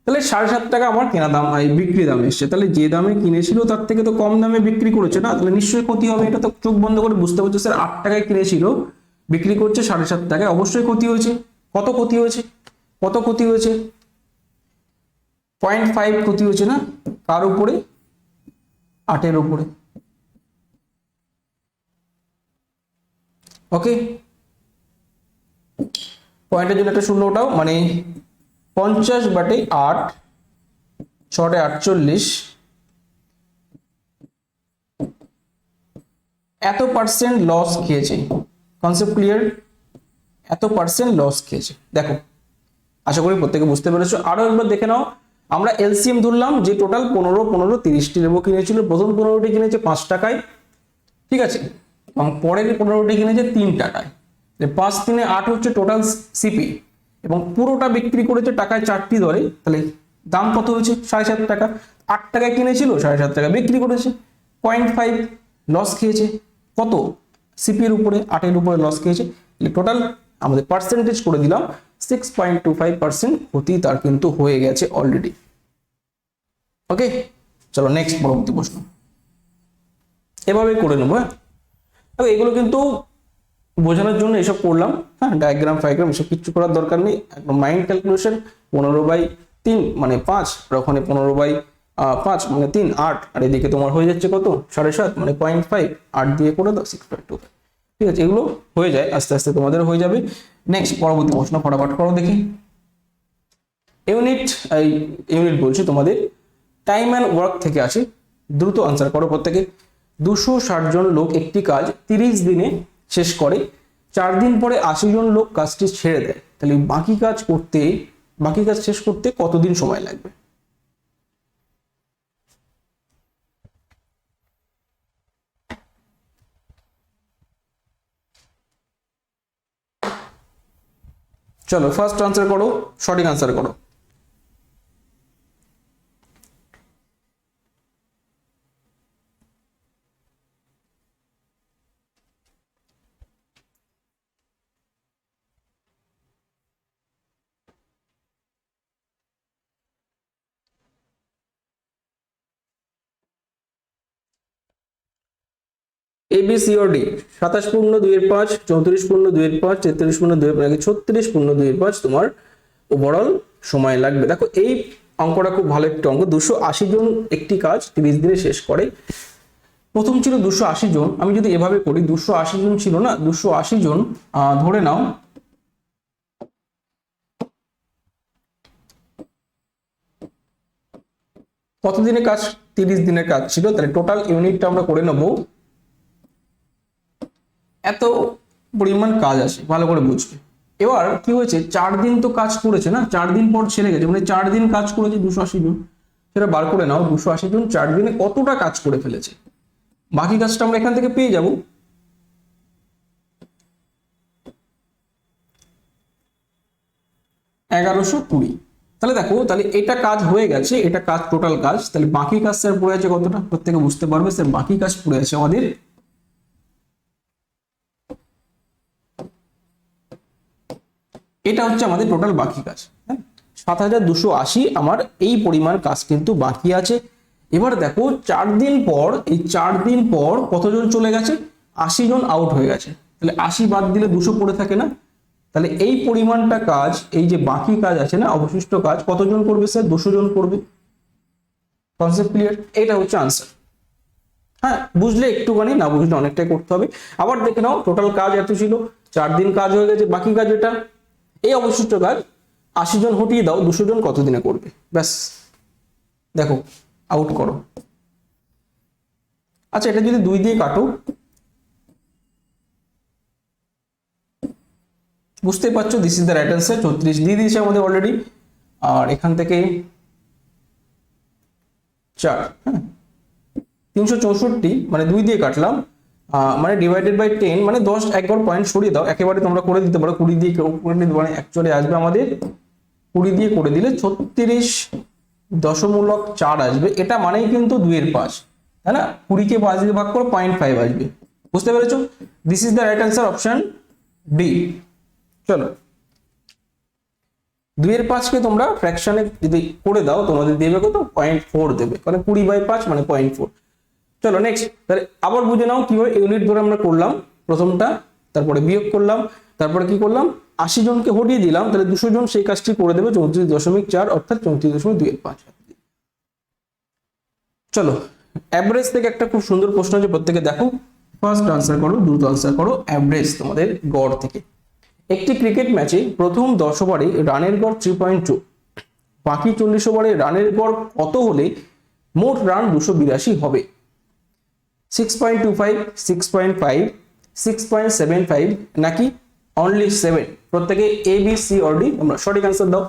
তাহলে 7.5 টাকা আমার কেনা দাম, বিক্রি দাম এসছে। তাহলে যে দামে কিনেছিল তার থেকে তো কম দামে বিক্রি করেছে না? তাহলে নিশ্চয়ই ক্ষতি হবে। এটা তো চোখ বন্ধ করে বুঝতে পারছো স্যার। 8 টাকায় কিনেছিল, বিক্রি করছে 7.5 টাকায়, অবশ্যই ক্ষতি হয়েছে। কত ক্ষতি হয়েছে? কত ক্ষতি হয়েছে? 0.5 ক্ষতি হয়েছে না? কার উপরে? 8-এর উপরে। ওকে, পয়েন্টের জন্য একটা শূন্য ওঠাও, মানে 50/8, 6 48, এত পার্সেন্ট লস খেয়েছে। Concept clear? এত পার্সেন্ট লস খেয়েছে। দেখো, আশা করি প্রত্যেকে বুঝতে পেরেছো। আরো একবার দেখে নাও। আমরা এলসিএম ধরলাম যে টোটাল 15 15 30টি লেবু কিনেছিল। প্রথম 15টি কিনেছে 5 টাকায়, ঠিক আছে, এবং পরের 15টি কিনেছে 3 টাকায়। 5 3 8 হচ্ছে টোটাল সিপি, এবং পুরোটা বিক্রি করেছে টাকায় 4টি দরে। তাহলে দাম কত হয়েছে? 7.5 টাকা। 8 টাকায় কিনেছিল, 7.5 টাকা বিক্রি করেছে। 0.5 লস খেয়েছে। কত? সিপির উপরে, 8-এর উপরে লস খেয়েছে। টোটাল আমাদের পার্সেন্টেজ করে দিলাম 6.25% ক্ষতি তার কিন্তু হয়ে গেছে অলরেডি। ওকে, চলো নেক্সট পরবর্তী প্রশ্ন। এভাবে করে নেবো। হ্যাঁ, এগুলো কিন্তু বোঝানোর জন্য এসব করলাম। হ্যাঁ, ডায়াগ্রাম ফায়াগ্রাম এসব কিছু করার দরকার নেই, একদম মাইন্ড ক্যালকুলেশন। 15/3 মানে 5, আর ওখানে 15/5 মানে 3 8, আর এদিকে তোমার হয়ে যাচ্ছে কত? 7.5 মানে 0.5, 8 দিয়ে করে দাও 6.25। ঠিক আছে, এগুলো হয়ে যায়, আস্তে আস্তে তোমাদের হয়ে যাবে। নেক্সট পরবর্তী প্রশ্ন ফটাফট করো দেখি। ইউনিট বলছি তোমাদের টাইম অ্যান্ড ওয়ার্ক থেকে আছে, দ্রুত আনসার করো প্রত্যেকে। 260 জন লোক একটি কাজ 30 দিনে শেষ করে, 4 দিন পরে 80 জন লোক কাজটি ছেড়ে দেয়। তাহলে বাকি কাজ শেষ করতে কতদিন সময় লাগবে? চলো ফার্স্ট আনসার করো, সঠিক আনসার করো। এ বি সি ও ডি 27.2/5, 34.2/5, 33.2/5, 36.2/5 তোমার ওভারঅল সময় লাগবে। দেখো এই অঙ্কটা খুব ভালো একটা অঙ্ক। 280 জন একটি কাজ 30 দিনে শেষ করে। প্রথম ছিল 280 জন, আমি যদি এভাবে করি 280 জন ছিল না, 280 জন ধরে নাও কত দিনের কাজ, 30 দিনের কাজ ছিল, তাহলে টোটাল ইউনিটটা আমরা করে নেব। এত পরিমাণ কাজ আছে, ভালো করে বুঝবে। এবার কি হয়েছে, 4 দিন তো কাজ করেছে না, 4 দিন পর ছেড়ে গেছে, মানে 4 দিন কাজ করেছে 280 জন, সেটা বার করে নাও 280 জন 4 দিনে কতটা কাজ করে ফেলেছে। বাকি কাজটা আমরা এখান থেকে পেয়ে যাব। এগারোশো কুড়ি। তাহলে দেখো, তাহলে এটা কাজ হয়ে গেছে, এটা কাজ টোটাল কাজ, তাহলে বাকি কাজ স্যার পড়ে আছে কতটা, প্রত্যেকে বুঝতে পারবে স্যার বাকি কাজ পড়ে আছে আমাদের এটা হচ্ছে আমাদের টোটাল বাকি কাজ, হ্যাঁ 7280 আমার এই পরিমাণ কাজ কিন্তু বাকি আছে। এবার দেখো 4 দিন পর, এই 4 দিন পর কতজন চলে গেছে, 80 জন আউট হয়ে গেছে, তাহলে 80 বাদ দিলে 200 পড়ে থাকে না, তাহলে এই পরিমাণটা কাজ, এই যে বাকি কাজ আছে না অবশিষ্ট কাজ, কতজন করবে স্যার, 200 জন করবে। Concept clear? এটা হচ্ছে আনসার। হ্যাঁ বুঝলে একটুখানি, না বুঝলে অনেকটাই করতে হবে। আবার দেখে নাও টোটাল কাজ এত ছিল, 4 দিন কাজ হয়ে গেছে, বাকি কাজ এটা, এই অবশিষ্ট কাজ 80 জন হটিয়ে দাও, 200 জন কত দিনে করবে, ব্যাস দেখো আউট করো। আচ্ছা এটা যদি 2 দিয়ে কাটো, বুঝতেই পারছো this is the right answer. 34 দিয়ে দিয়েছে আমাদের অলরেডি, আর এখান থেকে 4, হ্যাঁ 364 মানে 2 দিয়ে কাটলাম, মানে ডিভাইডেড বাই 10, মানে 10 একবার পয়েন্ট সরিয়ে দাও, একেবারে তোমরা করে দিতে পারো 20 দিয়ে করে নিতে পারো, অ্যাকচুয়ালি আসবে আমাদের 20 দিয়ে করে দিলে 36.4 আসবে। এটা মানেই কিন্তু 2/5, তাই না, 20 কে 5 দিয়ে ভাগ করো 0.5 আসবে। বুঝতে পেরেছো? This is the right answer, option D. চলো 2/5 কে তোমরা ফ্র্যাকশনে যদি করে দাও তোমাদের দেবে কত, 0.4 দেবে, কারণ 20/5 মানে 0.4। চলো নেক্সট, তাহলে আবার বুঝে নাও কিভাবে ইউনিট ধরে আমরা করলাম। প্রথমটা, তারপরে বিয়োগ করলাম, তারপরে কি করলাম, 80 জনকে হটিয়ে দিলাম, তাহলে 200 জন সেই কাজটি করে দেবে 34.4 অর্থাৎ 34.25। চলো অ্যাভারেজ থেকে একটা খুব সুন্দর প্রশ্ন আছে, প্রত্যেকে দেখো, ফার্স্ট আনসার করো, দ্রুত আনসার করো। অ্যাভারেজ তোমাদের গড় থেকে, একটি ক্রিকেট ম্যাচে প্রথম 10 ওভারে রানের গড় 3.2, বাকি 40 ওভারে রানের গড় কত হলে মোট রান 282 হবে? 6.25, 6.5, 6.75 নাকি অনলি 7? প্রত্যেকে এ বি সি অর ডি তোমরা সঠিক আনসার দাও।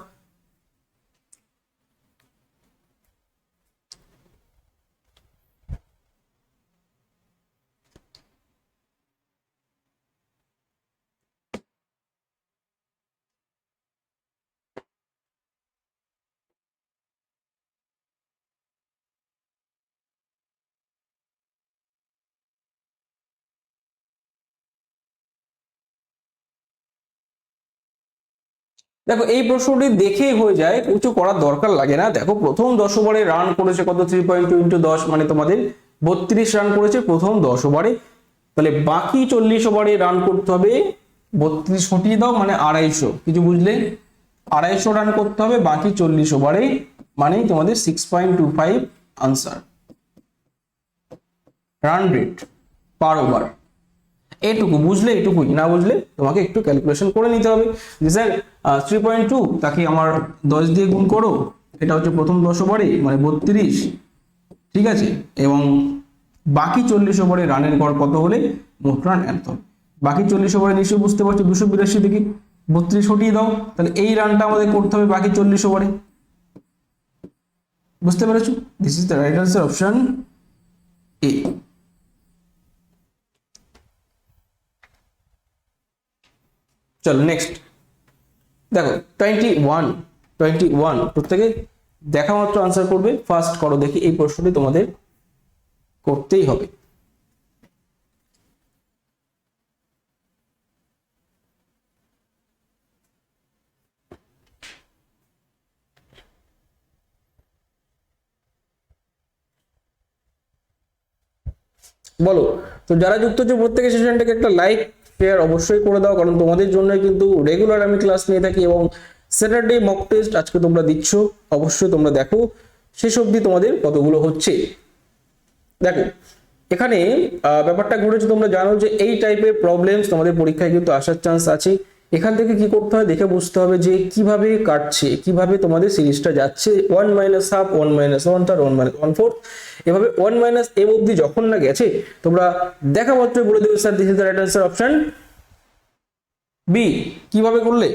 দেখো এই প্রশ্নটি দেখেই হয়ে যায়, কিছু করার দরকার লাগে না। দেখো প্রথম 10 ওভারে রান করেছে কত, 3.2 ইন্টু 10 মানে তোমাদের 32 রান করেছে প্রথম 10 ওভারে, তাহলে বাকি 40 ওভারে রান করতে হবে 32 হটিয়ে দাও মানে 250, কিছু বুঝলে, 250 রান করতে হবে বাকি 40 ওভারে, মানে তোমাদের 6.25 আনসার রান রেট পার ওভার। এইটুকু বুঝলে, এইটুকুই, না বুঝলে তোমাকে একটু ক্যালকুলেশন করে নিতে হবে যে স্যার 3.2 তাকে আমার 10 দিয়ে গুণ করো, এটা হচ্ছে প্রথম 10 ওভারে মানে 32, ঠিক আছে, এবং বাকি 40 ওভারে রানের গড় কত হলে মোট রান এত হবে। বাকি 40 ওভারে নিশ্চয়ই বুঝতে পারছো 282 থেকে 32 হটিয়ে দাও, তাহলে এই রানটা আমাদের করতে হবে বাকি 40 ওভারে। বুঝতে পেরেছো? This is the right answer, option A. চলো নেক্সট, দেখো 21 প্রত্যেকে দেখা মাত্র আনসার করবে। ফার্স্ট করো দেখি, এই প্রশ্নটি তোমাদের করতেই হবে। বলো, তো যারা যুক্ত হচ্ছে প্রত্যেকের সেশনটাকে একটা লাইক শেয়ার অবশ্যই করে দাও, কারণ তোমাদের জন্য কিন্তু রেগুলার আমি ক্লাস নিয়ে থাকি এবং স্যাটারডে মক টেস্ট আজকে তোমরা দিচ্ছ, অবশ্যই তোমরা দেখো শেষ অবধি তোমাদের কতগুলো হচ্ছে। দেখো এখানে ব্যাপারটা ঘটেছে, তোমরা জানো যে এই টাইপের প্রবলেমস তোমাদের পরীক্ষায় কিন্তু আসার চান্স আছে। এখান থেকে কি করতে হয় দেখে বুঝতে হবে যে কিভাবে কাটছে, কিভাবে তোমাদের সিরিজটা যাচ্ছে, 1 মাইনাস হাফ, 1 মাইনাস 1/3, 1 মাইনাস 1/4, এভাবে 1 মাইনাস m অবধি যখন না গেছে তোমরা দেখা মাত্রই বলে দেবে sir this is the right answer option B. কিভাবে করলে,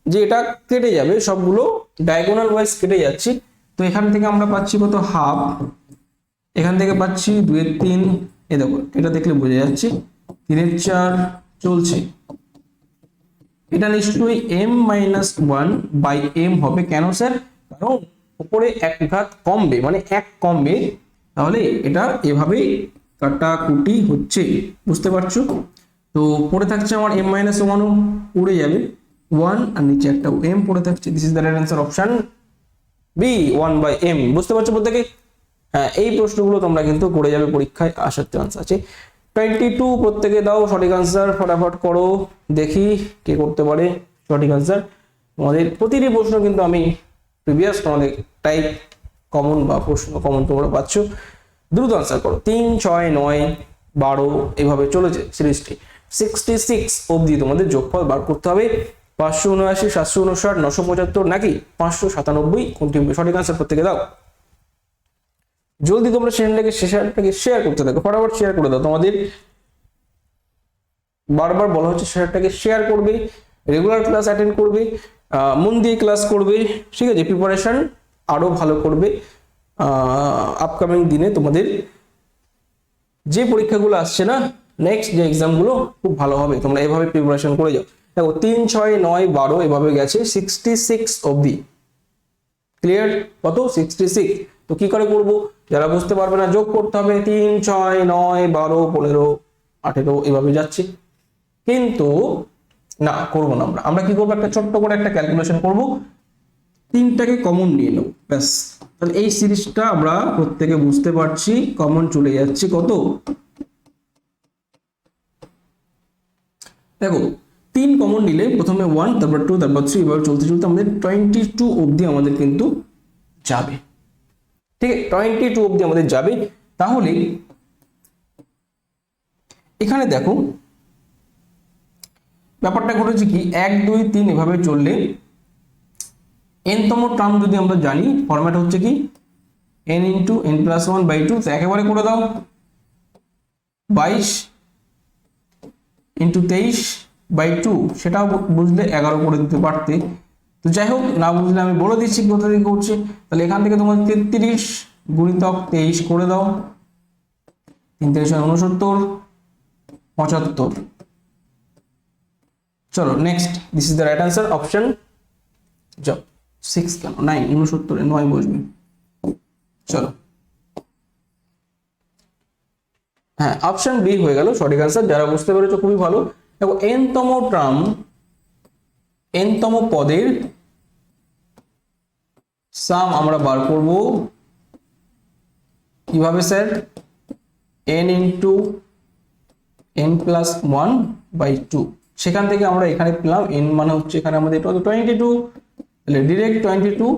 যে এটা কেটে যাবে, সবগুলো ডায়াগোনাল ওয়াইজ কেটে যাচ্ছে। তো এখান থেকে আমরা পাচ্ছি কত, হাফ, এখান থেকে পাচ্ছি 2/3, এই দেখো এটা দেখলে বোঝা যাচ্ছে 3/4 চলছে। এটা নিশ্চয়ই m-1/m হবে। কেন স্যার? কারণ উপরে এক ঘাত কমবে, মানে এক কমবে, তাহলে এটা এভাবেই কাটাকুটি হচ্ছে, বুঝতে পারছো? তো পড়ে থাকছে আমার m-1 উড়ে যাবে, 1 আর নিচে একটা m পড়ে থাকছে। This is the right answer option B, 1/m। বুঝতে পারছো প্রত্যেকে? হ্যাঁ, এই প্রশ্নগুলো তোমরা কিন্তু করে যাবে, পরীক্ষায় আসার চান্স আছে। 22 প্রত্যেকে দাও সঠিক আনসার, ফটাফট করো দেখি কে করতে পারে সঠিক আনসার। তোমাদের প্রতিটি প্রশ্ন কিন্তু আমি প্রিভিয়াস তোমাদের টাইপ কমন বা প্রশ্ন কমন তোমরা পাচ্ছ, দ্রুত আনসার করো। 3, 6, 9, 12 এভাবে চলেছে সিরিজটি। 66 অবধি তোমাদের যোগফল বার করতে হবে। 579, 759, 975 নাকি 597, কোনটি সঠিক আনসার প্রত্যেকে দাও। জলদি তোমরা সেশনটাকে শেয়ার করতে থাকো, ফটাফট শেয়ার করে দাও। তোমাদের বারবার বলা হচ্ছে সেশনটাকে শেয়ার করবে, রেগুলার ক্লাস অ্যাটেন্ড করবে, মন দিয়ে ক্লাস করবে, ঠিক আছে? প্রিপারেশন আরো ভালো করবে। আপকামিং দিনে তোমাদের যে পরীক্ষাগুলো আসছে না, নেক্সট যে এক্সামগুলো খুব ভালো হবে, তোমরা এভাবে প্রিপারেশন করে যাও। দেখো 3, 6, 9, 12 এভাবে গেছে 66 অবধি। ক্লিয়ার? কত? 66। তো কি করে করব? যারা বুঝতে পারবে না, যোগ করতে হবে। 3, 6, 9, 12, 15, 18 এভাবে যাচ্ছে। কিন্তু না, করব না। আমরা কি করবো, একটা ছোট্ট করে একটা ক্যালকুলেশন করব, 3টাকে কমন নিয়ে নেব, ব্যাস। তাহলে এই সিরিজটা আমরা প্রত্যেকে বুঝতে পারছি, কমন চলে যাচ্ছে কত, দেখো 3 কমন নিলে প্রথমে 1, তারপর 2, তারপর 3, এবার চলতে চলতে আমাদের 22 অবধি আমাদের কিন্তু যাবে। ঠিক আছে, 22 অবধি আমাদের যাবে। তাহলে এখানে দেখো ব্যাপারটা ঘটেছে কি, 1, 2, 3 এভাবে চললে n-তম টার্ম যদি আমরা জানি, ফরম্যাট হচ্ছে কি n × n+1/2। তো একেবারে করে দাও, 22 × 23/2, সেটাও বুঝলে 11 করে দিতে পারতে। তো যাই হোক, না বুঝলে আমি বলে দিচ্ছি কোথা থেকে করছে। তাহলে এখান থেকে তোমার 33 গুণিতক 23 করে দাও, 3 × 3 = 69, 75। চলো next, this is the right answer option, যাও 6 কেন 9, 69 এ 9 বসবে। চলো, হ্যাঁ অপশন বি হয়ে গেল সঠিক আনসার। যারা বুঝতে পেরেছো খুবই ভালো। দেখো n-তম টার্ম, n-তম পদের সাম আমরা বার করব কিভাবে স্যার, n × n+1/2। সেখান থেকে আমরা এখানে পেলাম n মানে হচ্ছে এখানে আমাদের 22, তাহলে ডিরেক্ট 22,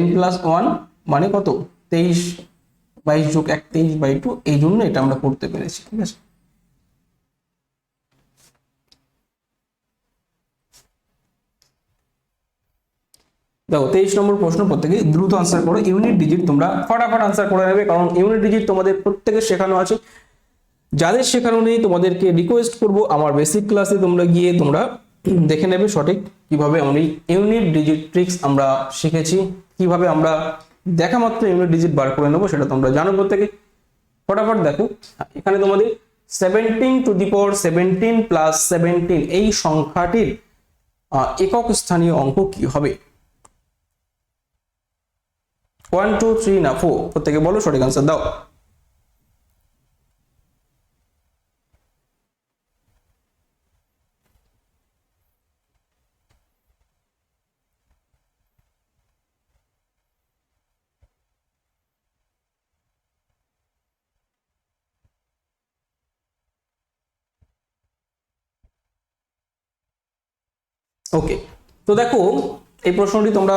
n+1 মানে কত 23, 22 + 1 23/2, এই জন্য এটা আমরা করতে পেরেছি। ঠিক আছে, দেখো 23 নম্বর প্রশ্ন প্রত্যেকে দ্রুত আনসার করো। ইউনিট ডিজিট তোমরা ফটাফট আনসার করে নেবে, কারণ ইউনিট ডিজিট তোমাদের প্রত্যেকের শেখানো আছে। যাদের শেখানো নেই তোমাদেরকে রিকোয়েস্ট করব, আমার বেসিক ক্লাসে তোমরা গিয়ে তোমরা দেখে নেবে সঠিক কিভাবে আমি ইউনিট ডিজিট ট্রিক্স আমরা শিখেছি, কিভাবে আমরা দেখা মাত্র ইউনিট ডিজিট বার করে নেবো, সেটা তোমরা জানো প্রত্যেকে। ফটাফট দেখো, এখানে তোমাদের 17 + 17 + 17 এই সংখ্যাটির একক স্থানীয় অঙ্ক কি হবে? 1 2 3 না 4, প্রত্যেকে বলো, সঠিক আনসার দাও। ওকে, তো দেখো এই প্রশ্নটি তোমরা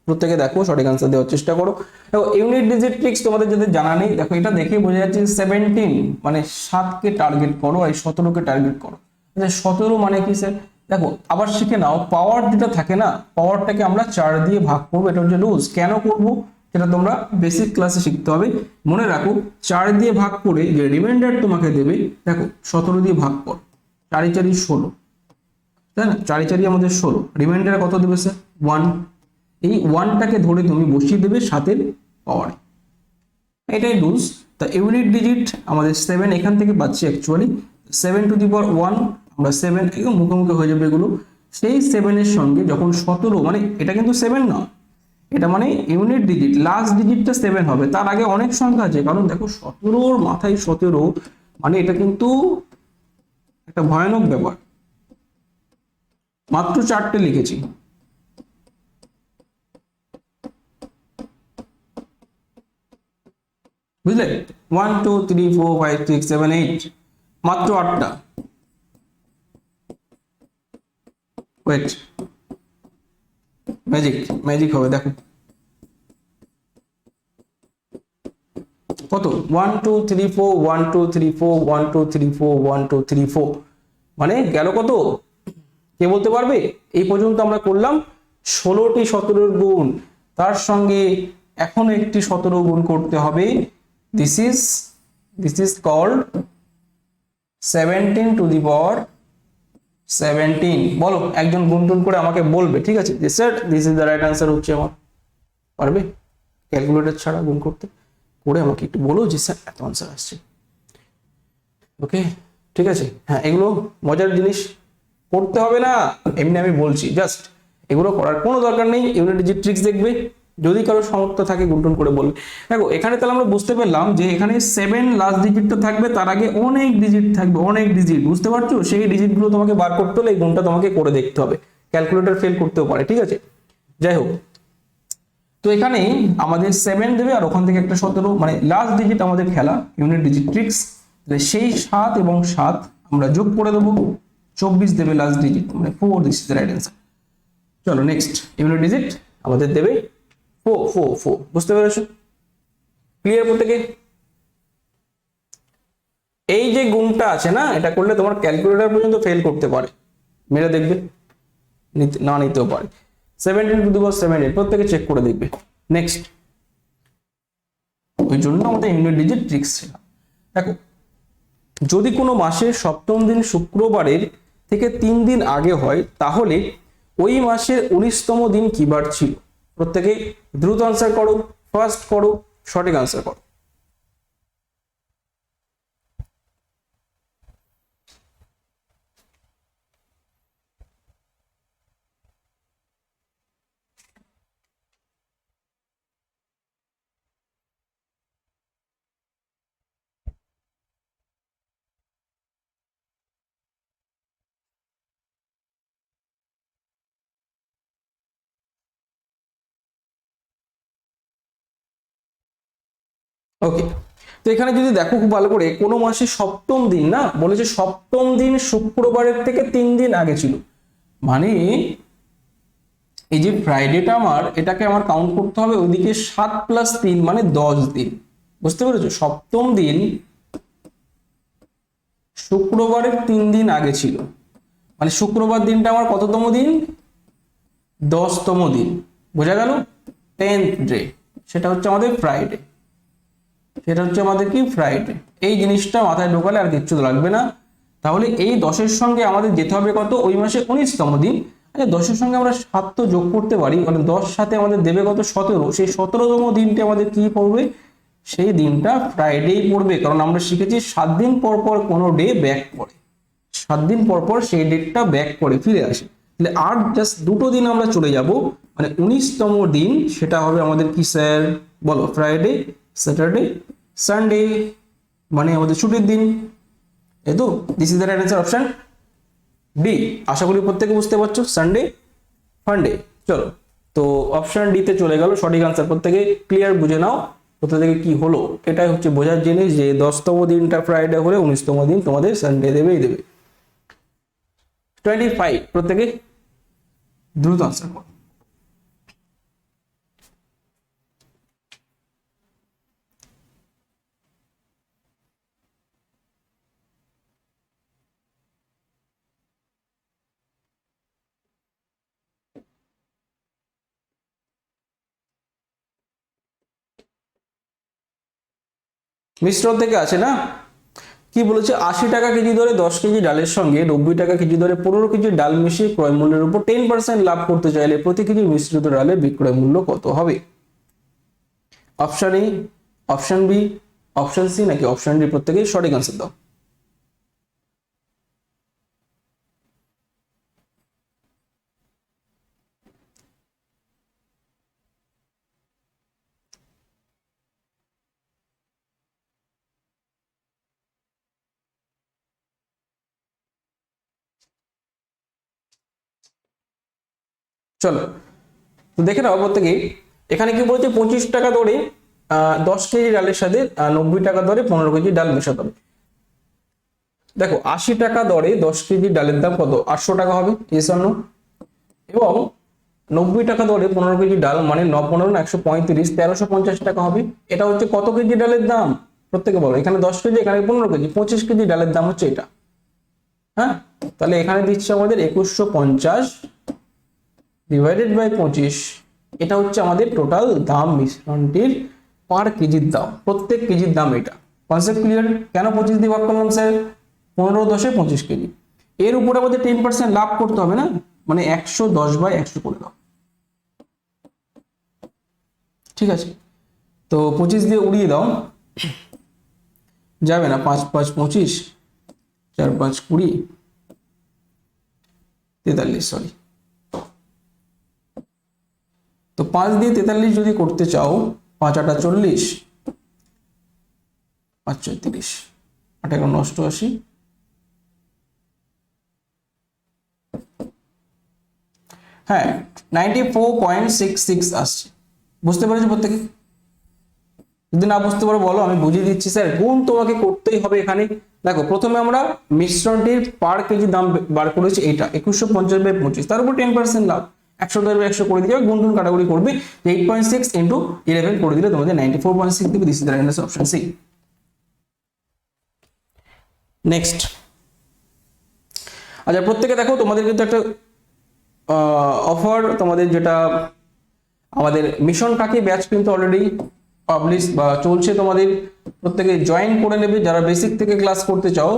প্রত্যেকে দেখো, সঠিক আনসার দেওয়ার চেষ্টা করো। দেখো ইউনিট ডিজিট ট্রিক্স তোমাদের যদি জানা নেই, দেখো এটা দেখে বোঝা যাচ্ছে 17 মানে 7 কে টার্গেট করো আর 17 কে টার্গেট করো। আচ্ছা 17 মানে কি স্যার? দেখো আবার শিখে নাও, পাওয়ার যেটা থাকে না, পাওয়ারটাকে আমরা 4 দিয়ে ভাগ করবো, এটা হচ্ছে রুলস। কেন করবো সেটা তোমরা বেসিক ক্লাসে শিখতে হবে। মনে রাখো 4 দিয়ে ভাগ করে যে রিমাইন্ডার তোমাকে দেবে, দেখো 17 দিয়ে ভাগ করো, 4 4 16, তাই না? 4 4 আমাদের 16, রিমাইন্ডার কত দেবে স্যার? 1। এই 1টাকে ধরে তুমি বসিয়ে দেবে 7-এর পাওয়ারে, এটাই রুলস। তা ইউনিট ডিজিট আমাদের 7 এখান থেকে পাচ্ছি অ্যাকচুয়ালি 7 টু দি পাওয়ার 1, আমরা 7 একদম মুখোমুখি হয়ে যাবে এগুলো। সেই 7 এর সঙ্গে যখন 17, মানে এটা কিন্তু 7 না, এটা মানে ইউনিট ডিজিট লাস্ট ডিজিটটা 7 হবে, তার আগে অনেক সংখ্যা আছে। কারণ দেখো 17-র মাথায় 17 মানে এটা কিন্তু একটা ভয়ানক ব্যাপার। মাত্র 4টে লিখেছি, বুঝলে? 1 2 3 4 5 6 7 8, মাত্র 8টা। ওয়েট, ম্যাজিক হবে, দেখো কত? 1 2 3 4 1 2 3 4 1 2 3 4 1 2 3 4, মানে গেল কত? কে বলতে পারবে? এই পর্যন্ত আমরা করলাম 16টি 17-এর গুণ, তার সঙ্গে এখন একটি 17 গুণ করতে হবে। This is called 17 to the power 17। বলো, একজন গুণটুন করে আমাকে বলবে, ঠিক আছে, যে sir this is the right answer হচ্ছে আমার। পারবে ক্যালকুলেটর ছাড়া গুণ করতে? করে আমাকে একটু বলো যে স্যার এত আনসার আসছে। ওকে, ঠিক আছে। হ্যাঁ, এগুলো মজার জিনিস, করতে হবে না, এমনি আমি বলছি, জাস্ট এগুলো করার কোনো দরকার নেই। ইউনিট ডিজিট ট্রিক্স দেখবে, যদি কারো সমর্থ থাকে গুণটুন করে বলবে। দেখো এখানে তাহলে আমরা বুঝতে পারলাম যে এখানে 7 লাস্ট ডিজিটটা থাকবে, তার আগে অনেক ডিজিট থাকবে, অনেক ডিজিট, বুঝতে পারছো? সেই ডিজিটগুলো তোমাকে বার করতে হলে এই গুণটা তোমাকে করে দেখতে হবে, ক্যালকুলেটর ফেল করতেও পারে, ঠিক আছে? যাই হোক, তো এখানে আমাদের 7 দেবে আর ওখান থেকে একটা 17, মানে লাস্ট ডিজিট আমাদের খেলা ইউনিট ডিজিট ট্রিক্স। সেই 7 এবং 7 আমরা যোগ করে দেবো, 24 দেবে লাস্ট ডিজিট, মানে 4। This is the right answer. চলো নেক্সট, ইউনিট ডিজিট আমাদের দেবে 4। বুঝতে পেরেছো? ক্লিয়ার প্রত্যেকে? এই যে গুণটা আছে না, এটা করলে তোমার ক্যালকুলেটর পর্যন্ত ফেল করতে পারে, মেরে দেখবে, না নিতেও পারে। 17 টু দি পাওয়ার 17, প্রত্যেকে চেক করে দেখবে। নেক্সট, ওই জন্য আমাদের ইউনিট ডিজিট ট্রিক্স ছিল। দেখো যদি কোনো মাসের 7ম দিন শুক্রবারের থেকে 3 দিন আগে হয়, তাহলে ওই মাসের 19তম দিন কি বার ছিল? প্রত্যেকে দ্রুত আনসার করো, ফার্স্ট করো, সঠিক আনসার করো। ওকে, তো এখানে যদি দেখো খুব ভালো করে, কোনো মাসে 7ম দিন না, বলেছে 7ম দিন শুক্রবারের থেকে 3 দিন আগে ছিল, মানে এই যে ফ্রাইডেটা আমার, এটাকে আমার কাউন্ট করতে হবে ওইদিকে 7 + 3 মানে 10 দিন। বুঝতে পেরেছো? 7ম দিন শুক্রবারের 3 দিন আগে ছিল, মানে শুক্রবার দিনটা আমার কততম দিন? 10তম দিন। বোঝা গেল? 10th ডে, সেটা হচ্ছে আমাদের ফ্রাইডে, সেটা হচ্ছে আমাদের কি? ফ্রাইডে। এই জিনিসটা মাথায় ঢোকালে আর কিচ্ছু লাগবে না। তাহলে এই 10-এর সঙ্গে আমাদের যেতে হবে কত? ওই মাসে 19তম দিন। আচ্ছা 10-এর সঙ্গে আমরা 7 তো যোগ করতে পারি, মানে 10 সাথে আমাদের দেবে কত? 17। সেই 17তম দিনটা আমাদের কি পড়বে? সেই দিনটা ফ্রাইডেই পড়বে, কারণ আমরা শিখেছি 7 দিন পর পর কোনো ডে ব্যাক করে, 7 দিন পর পর সেই ডেটটা ব্যাক করে ফিরে আসে। তাহলে আর জাস্ট দুটো দিন আমরা চলে যাব, মানে 19তম দিন সেটা হবে আমাদের কি স্যার বলো? ফ্রাইডে, স্যাটারডে, সানডে, মানে আমাদের ছুটির দিন। এই তো this is the right answer, option D. আশা করি প্রত্যেকে বুঝতে পারছো, সানডে ফান্ডে। চলো, তো অপশন ডি তে চলে গেল সঠিক আনসার। প্রত্যেকে ক্লিয়ার বুঝে নাও কোথা থেকে কি হলো। এটাই হচ্ছে বোঝার জিনিস যে 10তম দিনটা ফ্রাইডে হলে 19তম দিন তোমাদের সানডে দেবেই দেবে। 25 প্রত্যেকে দ্রুত আনসার করো। মিশ্রণ থেকে আছে না, কি বলেছে? 80 টাকা কেজি দরে 10 কেজি ডালের সঙ্গে 90 টাকা কেজি দরে 15 কেজি ডাল মিশিয়ে ক্রয় মূল্যের উপর 10% লাভ করতে চাইলে প্রতি কেজি মিশ্রিত ডালের বিক্রয় মূল্য কত হবে? Option A, option B, option C নাকি অপশন ডি? প্রত্যেকেই সঠিক আনসার দাও। চলো, তো দেখে নাও প্রত্যেকে। এখানে কি বলছে? 25 টাকা দরে 10 কেজি ডালের সাথে 90 টাকা দরে 15 কেজি ডাল মেশাতে হবে। দেখো 80 টাকা দরে 10 কেজি ডালের দাম কত? 800 টাকা হবে, ইয়েস অর নো? এবং 90 টাকা দরে 15 কেজি ডাল মানে 9 15 135, 1350 টাকা হবে। এটা হচ্ছে কত কেজি ডালের দাম? প্রত্যেকে বলো। এখানে 10 কেজি, এখানে 15 কেজি, 25 কেজি ডালের দাম হচ্ছে এটা। হ্যাঁ, তাহলে এখানে দিচ্ছে আমাদের 2150 ডিভাইডেড বাই 25। এটা হচ্ছে আমাদের টোটাল দাম মিশ্রণটির পার কেজির দাম, প্রত্যেক কেজির দাম এটা। Concept clear? কেন 25 দিয়ে ভাগ করলাম স্যার? 15 10 25 কেজি। এর উপরে আমাদের 10% লাভ করতে হবে না, মানে 110 বাই 100 করে দাও। ঠিক আছে, তো 25 দিয়ে উড়িয়ে দাও, যাবে না। 5 5 25, 4 5 20, 43, সরি। তো 5 দিয়ে 43 যদি করতে চাও, 5 8 40, 5 34, 8 11 88, হ্যাঁ 94.66 আসছে। বুঝতে পেরেছো প্রত্যেকে? যদি না বুঝতে পারো বলো, আমি বুঝিয়ে দিচ্ছি। স্যার গুণ তোমাকে করতেই হবে এখানে। দেখো প্রথমে আমরা মিশ্রণটির পার কেজি দাম বার করেছি, এটা 2150 বাই 25, তার উপর 10% লাভ 110 বাই 100 করে দিলে গুণ গুণ কাটাকুটি করবে। 8.6 ইন্টু 11 করে দিলে তোমাদের 94.6 দিবে। This is the right answer, option C. Next, আচ্ছা প্রত্যেকে দেখো, তোমাদের কিন্তু একটা অফার, তোমাদের যেটা আমাদের মিশন কাকি ব্যাচ কিন্তু অলরেডি পাবলিশ বা চলছে। তোমাদের প্রত্যেকে জয়েন করে নেবে। যারা বেসিক থেকে ক্লাস করতে চাও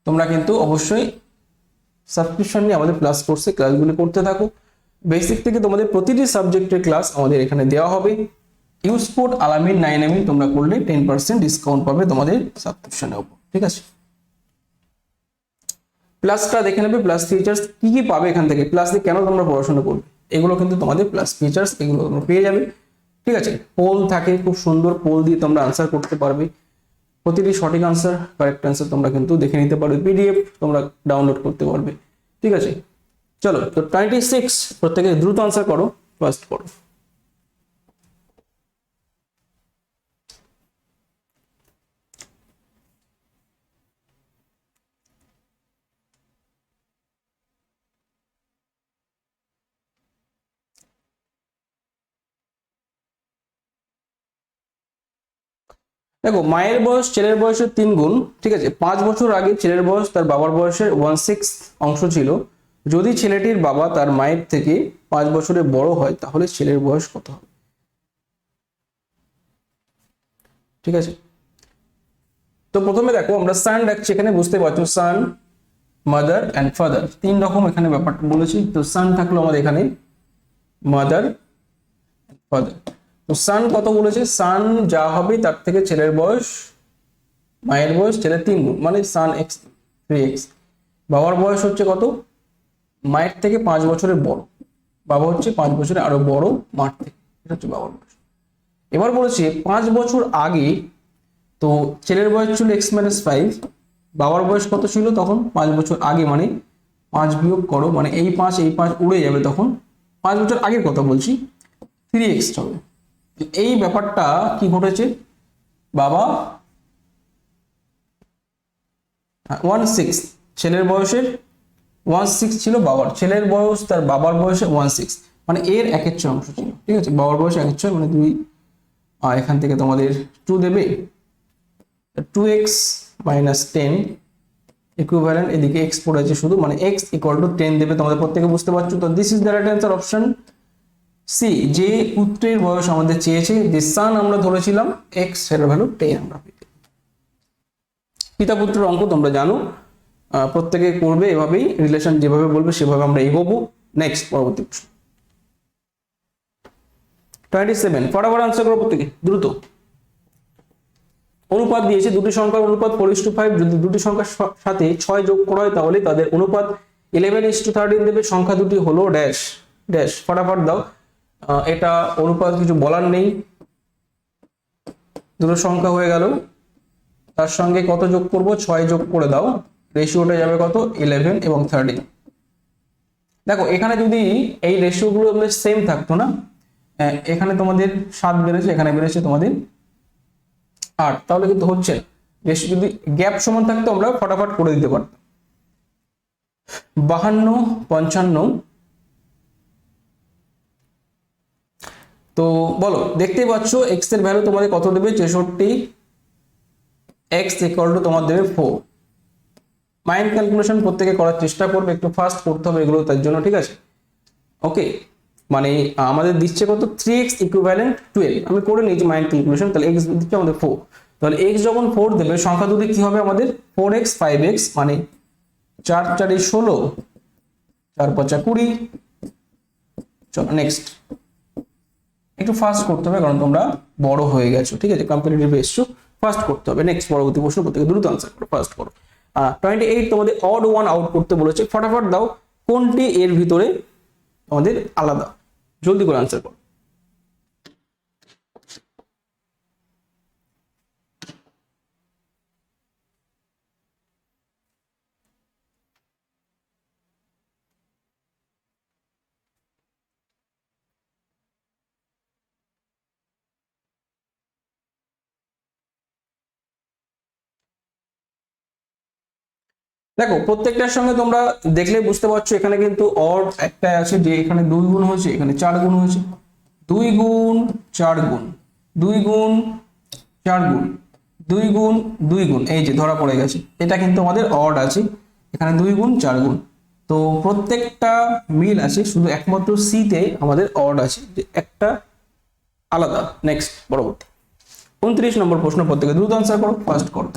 তোমরা কিন্তু অবশ্যই সাবস্ক্রিপশন নিয়ে আমাদের ক্লাস কোর্সে ক্লাসগুলি করতে থাকো। বেসিক থেকে তোমাদের প্রতিটি সাবজেক্টের ক্লাস আমাদের এখানে দেওয়া হবে। ইউজ কোড আলামিন 9 তোমরা করলে 10% ডিসকাউন্ট পাবে তোমাদের সাবস্ক্রিপশনের উপর। ঠিক আছে, প্লাসটা দেখে নেবে। প্লাস ফিচার্স কি কি পাবে এখান থেকে, প্লাস দিয়ে কেন তোমরা পড়াশোনা করবে, এগুলো কিন্তু তোমাদের প্লাস ফিচার্স, এগুলো তোমরা পেয়ে যাবে। ঠিক আছে, পোল থাকে, খুব সুন্দর পোল দিয়ে তোমরা আনসার করতে পারবে। প্রতিটি সঠিক আনসার, কারেক্ট আনসার তোমরা কিন্তু দেখে নিতে পারবে। পিডিএফ তোমরা ডাউনলোড করতে পারবে। ঠিক আছে, চলো তো 26 প্রত্যেকে দ্রুত আনসার করো, ফার্স্ট করো। দেখো মায়ের বয়স ছেলের বয়সের 3 গুণ। ঠিক আছে, 5 বছর আগে ছেলের বয়স তার বাবার বয়সের 1/6 অংশ ছিল। যদি ছেলেটির বাবা তার মায়ের থেকে 5 বছরের বড় হয় তাহলে ছেলের বয়স কত হবে? ঠিক আছে, তো প্রথমে দেখো আমরা সান রাখছি এখানে, বুঝতে পারছো সান, মাদার অ্যান্ড ফাদার, 3 রকম এখানে ব্যাপারটা বলেছি। তো সান থাকলো আমাদের এখানে, মাদার, ফাদার। তো সান কত বলেছে? সান যা হবে তার থেকে ছেলের বয়স, মায়ের বয়স ছেলের 3 গুণ, মানে সান x 3x। বাবার বয়স হচ্ছে কত? মায়ের থেকে 5 বছরের বড়, বাবা হচ্ছে 5 বছরের আরো বড় মার থেকে, এটা হচ্ছে বাবার বয়স। এবার বলেছে 5 বছর আগে, তো ছেলের বয়স ছিল x-5, বাবার বয়স কত ছিল তখন 5 বছর আগে, মানে 5 বিয়োগ করো, মানে এই 5 উড়ে যাবে, তখন 5 বছর আগের কথা বলছি, 3x হবে। এই ব্যাপারটা কি ঘটেছে, বাবা 1/6, ছেলের বয়সের 1/6 ছিল বাবার, ছেলের বয়স তার বাবার বয়সে 1/6, মানে এর 1/6 অংশ ছিল, ঠিক আছে, বাবার বয়সে 1/6, মানে 2, আর এখান থেকে তোমাদের 2 দেবে, 2x - 10 ইকুইভ্যালেন্ট, এদিকে x পড়েছে শুধু, মানে x = 10 দেবে, তোমাদের প্রত্যেকে বুঝতে পারছো। তো this is the right answer, option C. যে পুত্রের বয়স আমাদের চেয়েছে, যে সান আমরা ধরেছিলাম, x এর ভ্যালু 10 আমরা পেয়েছি। পিতা পুত্রের অঙ্ক তোমরা জানো, প্রত্যেকে করবে এভাবেই, রিলেশন যেভাবে বলবে সেভাবে আমরা এগোবো। নেক্সট, পরবর্তী প্রশ্ন 27, ফটাফট আনসার করো প্রত্যেকে দ্রুত। অনুপাত দিয়েছে, দুটি সংখ্যার অনুপাত 4:5, যদি দুটি সংখ্যার সাথে 6 যোগ করা হয় তাহলে তাদের অনুপাত 11:13 দেবে, সংখ্যা দুটি হলো ড্যাশ ড্যাশ, ফটাফট দাও। এটা অনুপাত কিছু বলার নেই, দুটো সংখ্যা হয়ে গেল, তার সঙ্গে কত যোগ করব, 6 যোগ করে দাও, রেশিওটা যাবে কত, 11 এবং 13। দেখো এখানে যদি এই রেশিওগুলো সেম থাকতো না, এখানে তোমাদের 7 বেড়েছে, এখানে বেড়েছে তোমাদের 8, তাহলে কিন্তু হচ্ছে না। রেশিও যদি গ্যাপ সমান থাকতো আমরা ফটাফট করে দিতে পারতাম। 52, 55, তো বলো, দেখতেই পাচ্ছ x এর ভ্যালু তোমাদের কত দেবে, 66, x = তোমার দেবে 4। মাইন্ড ক্যালকুলেশন প্রত্যেকে করার চেষ্টা করবে, একটু ফাস্ট করতে হবে এগুলো তার জন্য, ঠিক আছে। ওকে, মানে আমাদের দিচ্ছে কত, 3x ইকুইভ্যালেন্ট 12, আমি করে নিয়েছি মাইন্ড ক্যালকুলেশন, তাহলে x দিচ্ছে আমাদের 4, তাহলে x যখন 4 দেবে, সংখ্যা দুটি কি হবে আমাদের, 4x 5x, মানে 4 × 4 = 16, 4 × 5 = 20। চলো নেক্সট, একটু ফাস্ট করতে হবে কারণ তোমরা বড় হয়ে গেছো, ঠিক আছে, কম্পিটিটিভ এসছো, ফাস্ট করতে হবে। নেক্সট, পরবর্তী প্রশ্ন প্রত্যেকে দ্রুত আনসার করো, ফাস্ট করো। 28, তোমাদের অড ওয়ান আউট করতে বলেছে, ফটাফট দাও, কোনটি এর ভিতরে আমাদের আলাদা, জলদি করে আনসার করো। দেখো প্রত্যেকটার সঙ্গে তোমরা দেখলে বুঝতে পারছো, এখানে কিন্তু অড একটা আছে, যে এখানে 2 গুণ হয়েছে, এখানে 4 গুণ হয়েছে, 2 গুণ 4 গুণ, 2 গুণ 4 গুণ, 2 গুণ 2 গুণ, এই যে ধরা পড়ে গেছে, এটা কিন্তু আমাদের অড আছে, এখানে 2 গুণ 4 গুণ, তো প্রত্যেকটা মিল আছে, শুধু একমাত্র সি তে আমাদের অড আছে, যে একটা আলাদা। নেক্সট, পরবর্তী 29 নম্বর প্রশ্ন, প্রত্যেকে দ্রুত আনসার করো, ফাস্ট করো।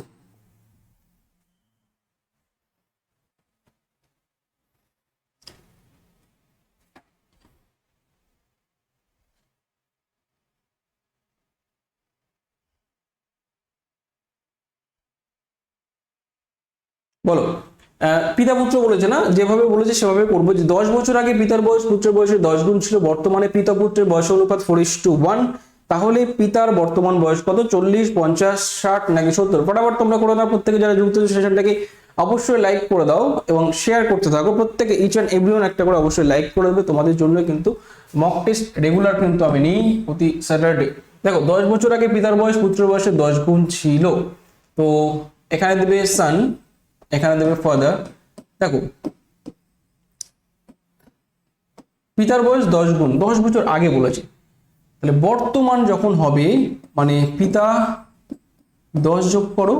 বলো, পিতা পুত্র বলেছে না, যেভাবে বলেছে সেভাবে করবো, যে 10 বছর আগে পিতার বয়স পুত্রের বয়সের 10 গুণ ছিল, বর্তমানে পিতা পুত্রের বয়স অনুপাত 4:1, তাহলে পিতার বর্তমান বয়স কত, 40, 50, 60 নাকি 70? ফটাফট তোমরা করে দাও, প্রত্যেকে যারা যুক্ত সেশনটাকে অবশ্যই লাইক করে দাও এবং শেয়ার করতে থাকো, প্রত্যেকে ইচ অ্যান্ড এভরিওয়ান একটা করে অবশ্যই লাইক করে দেবে, তোমাদের জন্য কিন্তু মক টেস্ট রেগুলার কিন্তু আমি নিই প্রতি স্যাটারডে। দেখো 10 বছর আগে পিতার বয়স পুত্রের বয়সের 10 গুণ ছিল, তো এখানে দেবে সান, এখানে দেবে ফাদার। দেখো পিতার বয়স 10 গুণ, 10 বছর আগে বলেছে, তাহলে বর্তমান যখন হবে, মানে পিতা 10 যোগ করো,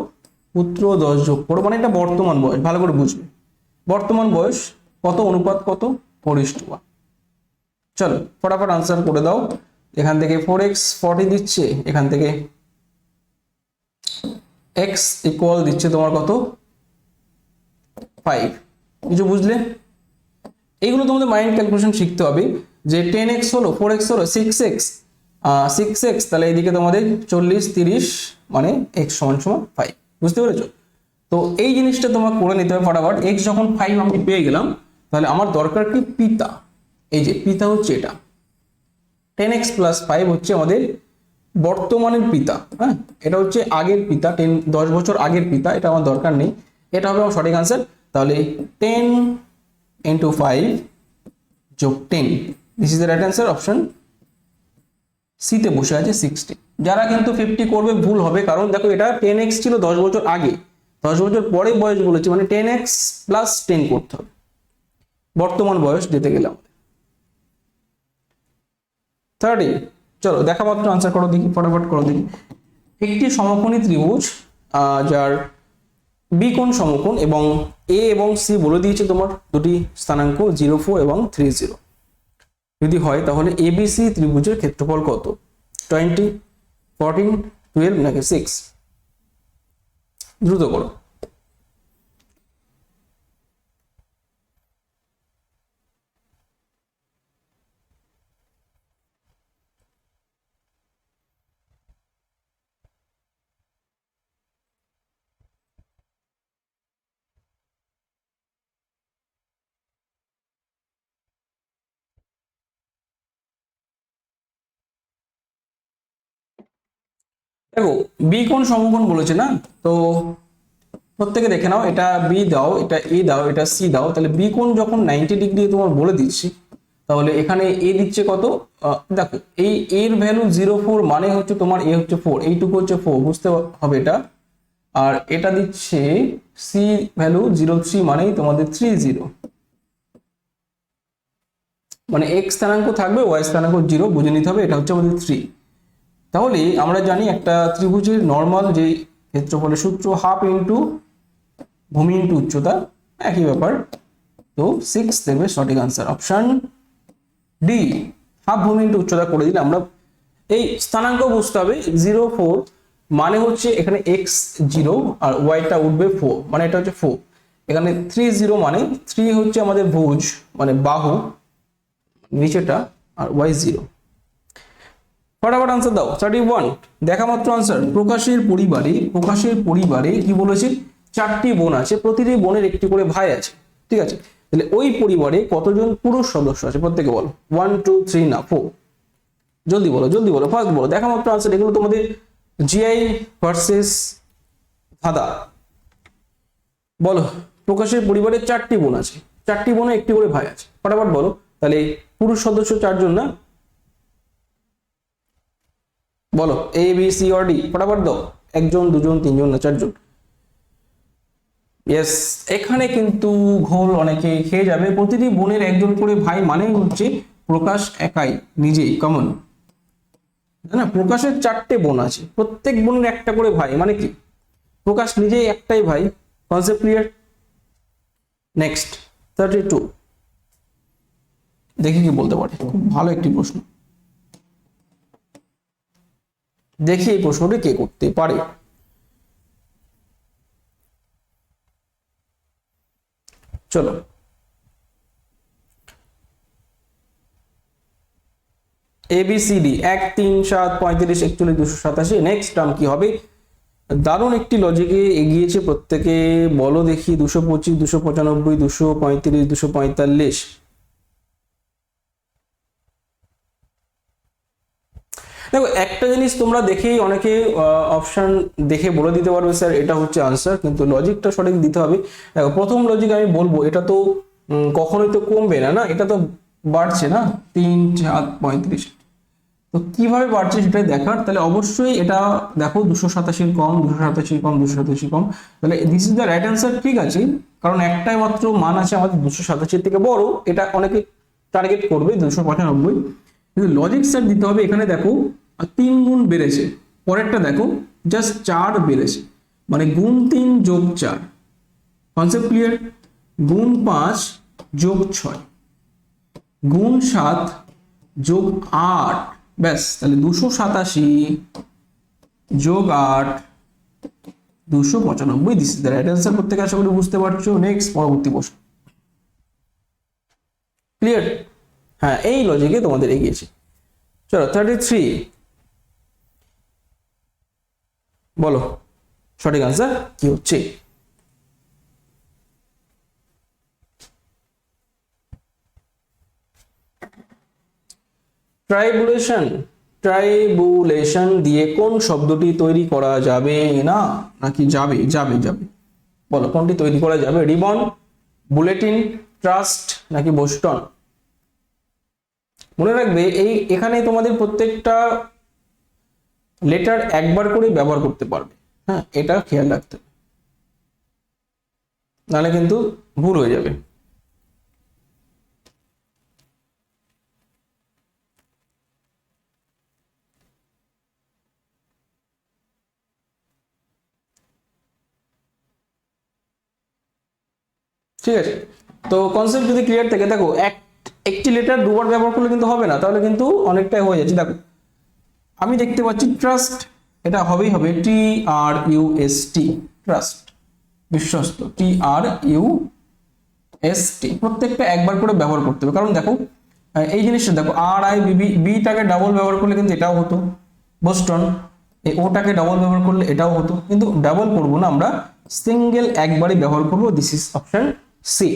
পুত্র 10 যোগ করো, মানে এটা বর্তমান বয়স, ভালো করে বুঝবে, বর্তমান বয়স কত, অনুপাত কত, 4:1। চলো ফটাফট আনসার করে দাও, এখান থেকে 4x 40 দিচ্ছে, এখান থেকে x ইকুয়াল দিচ্ছে তোমার কত, 5। কিছু বুঝলে? এইগুলো তোমাদের মাইন্ড ক্যালকুলেশন শিখতে হবে, যে 10x হলো, 4x হলো, 6x, তাহলে এইদিকে তোমাদের 40, 30, মানে x = 5, বুঝতে পেরেছো? তো এই জিনিসটা তোমার করে নিতে হবে ফটাফট। x যখন 5 আমি পেয়ে গেলাম, তাহলে আমার দরকার কি পিতা, এই যে পিতা হচ্ছে এটা 10x + 5 হচ্ছে আমাদের বর্তমানের পিতা, হ্যাঁ এটা হচ্ছে আগের পিতা 10 বছর আগের পিতা, এটা আমার দরকার নেই, এটা হবে আমার সঠিক আনসার। তাহলে 10 × 5 + 10, this is the right answer, option C তে বসে আছে 60। যারা কিন্তু 50 করবে ভুল হবে, কারণ দেখো এটা 10x ছিল 10 বছর আগে, 10 বছর পরে বয়স বলেছে, মানে 10x + 10 করতে হবে, বর্তমান বয়স দিতে গেলাম 30। চলো দেখা মাত্র আনসার করো দেখি, ফটাফট করো দেখি। একটি সমকোণী ত্রিভুজ যার বি কোণ সমকোণ এবং এ এবং সি বলে দিয়েছে তোমার দুটি স্থানাঙ্ক 0, 4 এবং 30 যদি হয়, তাহলে এবিসি ত্রিভুজের ক্ষেত্রফল কত? 20, 14, 12 নাকি 6? দ্রুত করো। দেখো বি কোণ সমকোণ বলেছে না, তো প্রত্যেকে দেখে নাও, এটা বি দাও, এটা এ দাও, এটা সি দাও, তাহলে বি কোণ যখন 90 ডিগ্রি তোমার বলে দিচ্ছি, তাহলে এখানে এ দিচ্ছে কত? দেখো এই এর ভ্যালু 0, 4 মানে হচ্ছে তোমার এ হচ্ছে 4, এইটুকু হচ্ছে 4, বুঝতে হবে এটা। আর এটা দিচ্ছে সি ভ্যালু 0, 3 মানেই তোমাদের 30, মানে x স্থানাঙ্ক থাকবে, y স্থানাঙ্ক 0, বুঝে নিতে হবে, এটা হচ্ছে আমাদের 3। তাহলে আমরা জানি একটা ত্রিভুজের নর্মাল যে ক্ষেত্রফলের সূত্র হাফ ইন্টু ভূমি ইন্টু উচ্চতা, একই ব্যাপার। তো 6 দেবে সঠিক আনসার, অপশন ডি, হাফ ভূমি ইন্টু উচ্চতা করে দিলে আমরা এই স্থানাঙ্ক বুঝতে হবে। 0, 4 মানে হচ্ছে এখানে x 0 আর y টা উঠবে 4, মানে এটা হচ্ছে 4। এখানে 30 মানে 3 হচ্ছে আমাদের ভুজ মানে বাহু নিচেটা, আর y 0। ফটাফট আনসার দাও। 31 দেখা মাত্র আনসার। প্রকাশের পরিবারে কি বলেছে? 4টি বোন আছে, প্রতিটি বোনের একটি করে ভাই আছে, ঠিক আছে। তাহলে ওই পরিবারে কতজন পুরুষ সদস্য আছে প্রত্যেকে বলো। 1, 2, 3 না 4? জলদি বলো, জলদি বলো, ফার্স্ট বলো, দেখা মাত্র আনসার। এগুলো তোমাদের জিআই ভার্সেস ধাঁধা। বলো প্রকাশের পরিবারে 4টি বোন আছে, 4টি বোনে একটি করে ভাই আছে, ফটাফট বলো। তাহলে পুরুষ সদস্য 4 জন না? বলো এ বি সি অর ডি, ফটাফট দাও। 1 জন 2 জন 3 জন না 4 জন? ইয়েস, এখানে কিন্তু ঘোল অনেকে খেয়ে যাবে। প্রতিটি বোনের একজন করে ভাই মানে হচ্ছে প্রকাশ একাই নিজেই কমন, না? প্রকাশের 4টে বোন আছে, প্রত্যেক বোনের একটা করে ভাই, মানে কি প্রকাশ নিজেই একটাই ভাই। Concept clear? নেক্সট 32 দেখি কি বলতে পারে। খুব ভালো একটি প্রশ্ন, দেখি এই প্রশ্নটি কে করতে পারে। চলো ABCD 1, 3, 7, 35, 41, 287। নেক্সট টার্ম কি হবে? দারুণ একটি লজিকে এগিয়েছে প্রত্যেকে, বলো দেখি। 225, 295, 235, 245। দেখো একটা জিনিস তোমরা দেখেই অনেকে অপশন দেখে বলে দিতে পারবে স্যার এটা হচ্ছে আনসার, কিন্তু লজিকটা সঠিক দিতে হবে। দেখো প্রথম লজিক আমি বলবো, এটা তো কখনোই তো কমবে না, না এটা তো বাড়ছে না, 3, 7, 35। তো কিভাবে বাড়ছে সেটাই দেখার। তাহলে অবশ্যই এটা দেখো 287 কম, 287 কম, 287 কম, তাহলে this is the right answer, ঠিক আছে। কারণ একটাই মাত্র মান আছে আমাদের 287 থেকে বড়, এটা অনেকে টার্গেট করবে 295। কিন্তু লজিক স্যার দিতে হবে। এখানে দেখো 3 গুণ বেড়েছে, পরেরটা দেখো জাস্ট 4 বেড়েছে, মানে গুণ 3 যোগ 4। Concept clear? গুণ 5 যোগ 6 গুণ 7 যোগ 8, ব্যাস। তাহলে 287 যোগ 8 295, this is the right answer. প্রত্যেকে আশা করি বুঝতে পারছো। নেক্সট পরবর্তী প্রশ্ন। ক্লিয়ার? হ্যাঁ এই লজিকে তোমাদের এগিয়েছে। চলো 33 বলো সঠিক আনসার কি হচ্ছে? ট্রাইবুলেশন, ট্রাইবুলেশন দিয়ে কোন শব্দটি তৈরি করা যাবে না নাকি যাবে? যাবে, যাবে। বলো কোনটি তৈরি করা যাবে? রিবন, বুলেটিন, ট্রাস্ট নাকি বোস্টন? মনে রাখবে এখানে তোমাদের প্রত্যেকটা লেটার একবার করে ব্যবহার করতে পারবে। হ্যাঁ, এটা খেয়াল রাখতে হবে, নাহলে কিন্তু ভুল হয়ে যাবে। ঠিক আছে, তো কনসেপ্ট যদি ক্লিয়ার থাকে, দেখো একটি লেটার দুবার ব্যবহার করলে কিন্তু হবে না, তাহলে কিন্তু অনেকটাই হয়ে যাচ্ছে। দেখো আমি দেখতে পাচ্ছি ট্রাস্ট, এটা হবেই হবে TRUST, ট্রাস্ট, বিশ্বস্ত, TRUST, প্রত্যেকটা একবার করে ব্যবহার করতে হবে। কারণ দেখো এই জিনিসটা দেখো, বিটাকে ডাবল ব্যবহার করলে কিন্তু এটাও হতো বোস্টন, এই ওটাকে ডাবল ব্যবহার করলে এটাও হতো, কিন্তু ডাবল করবো না, আমরা সিঙ্গেল একবারই ব্যবহার করবো। This is option C.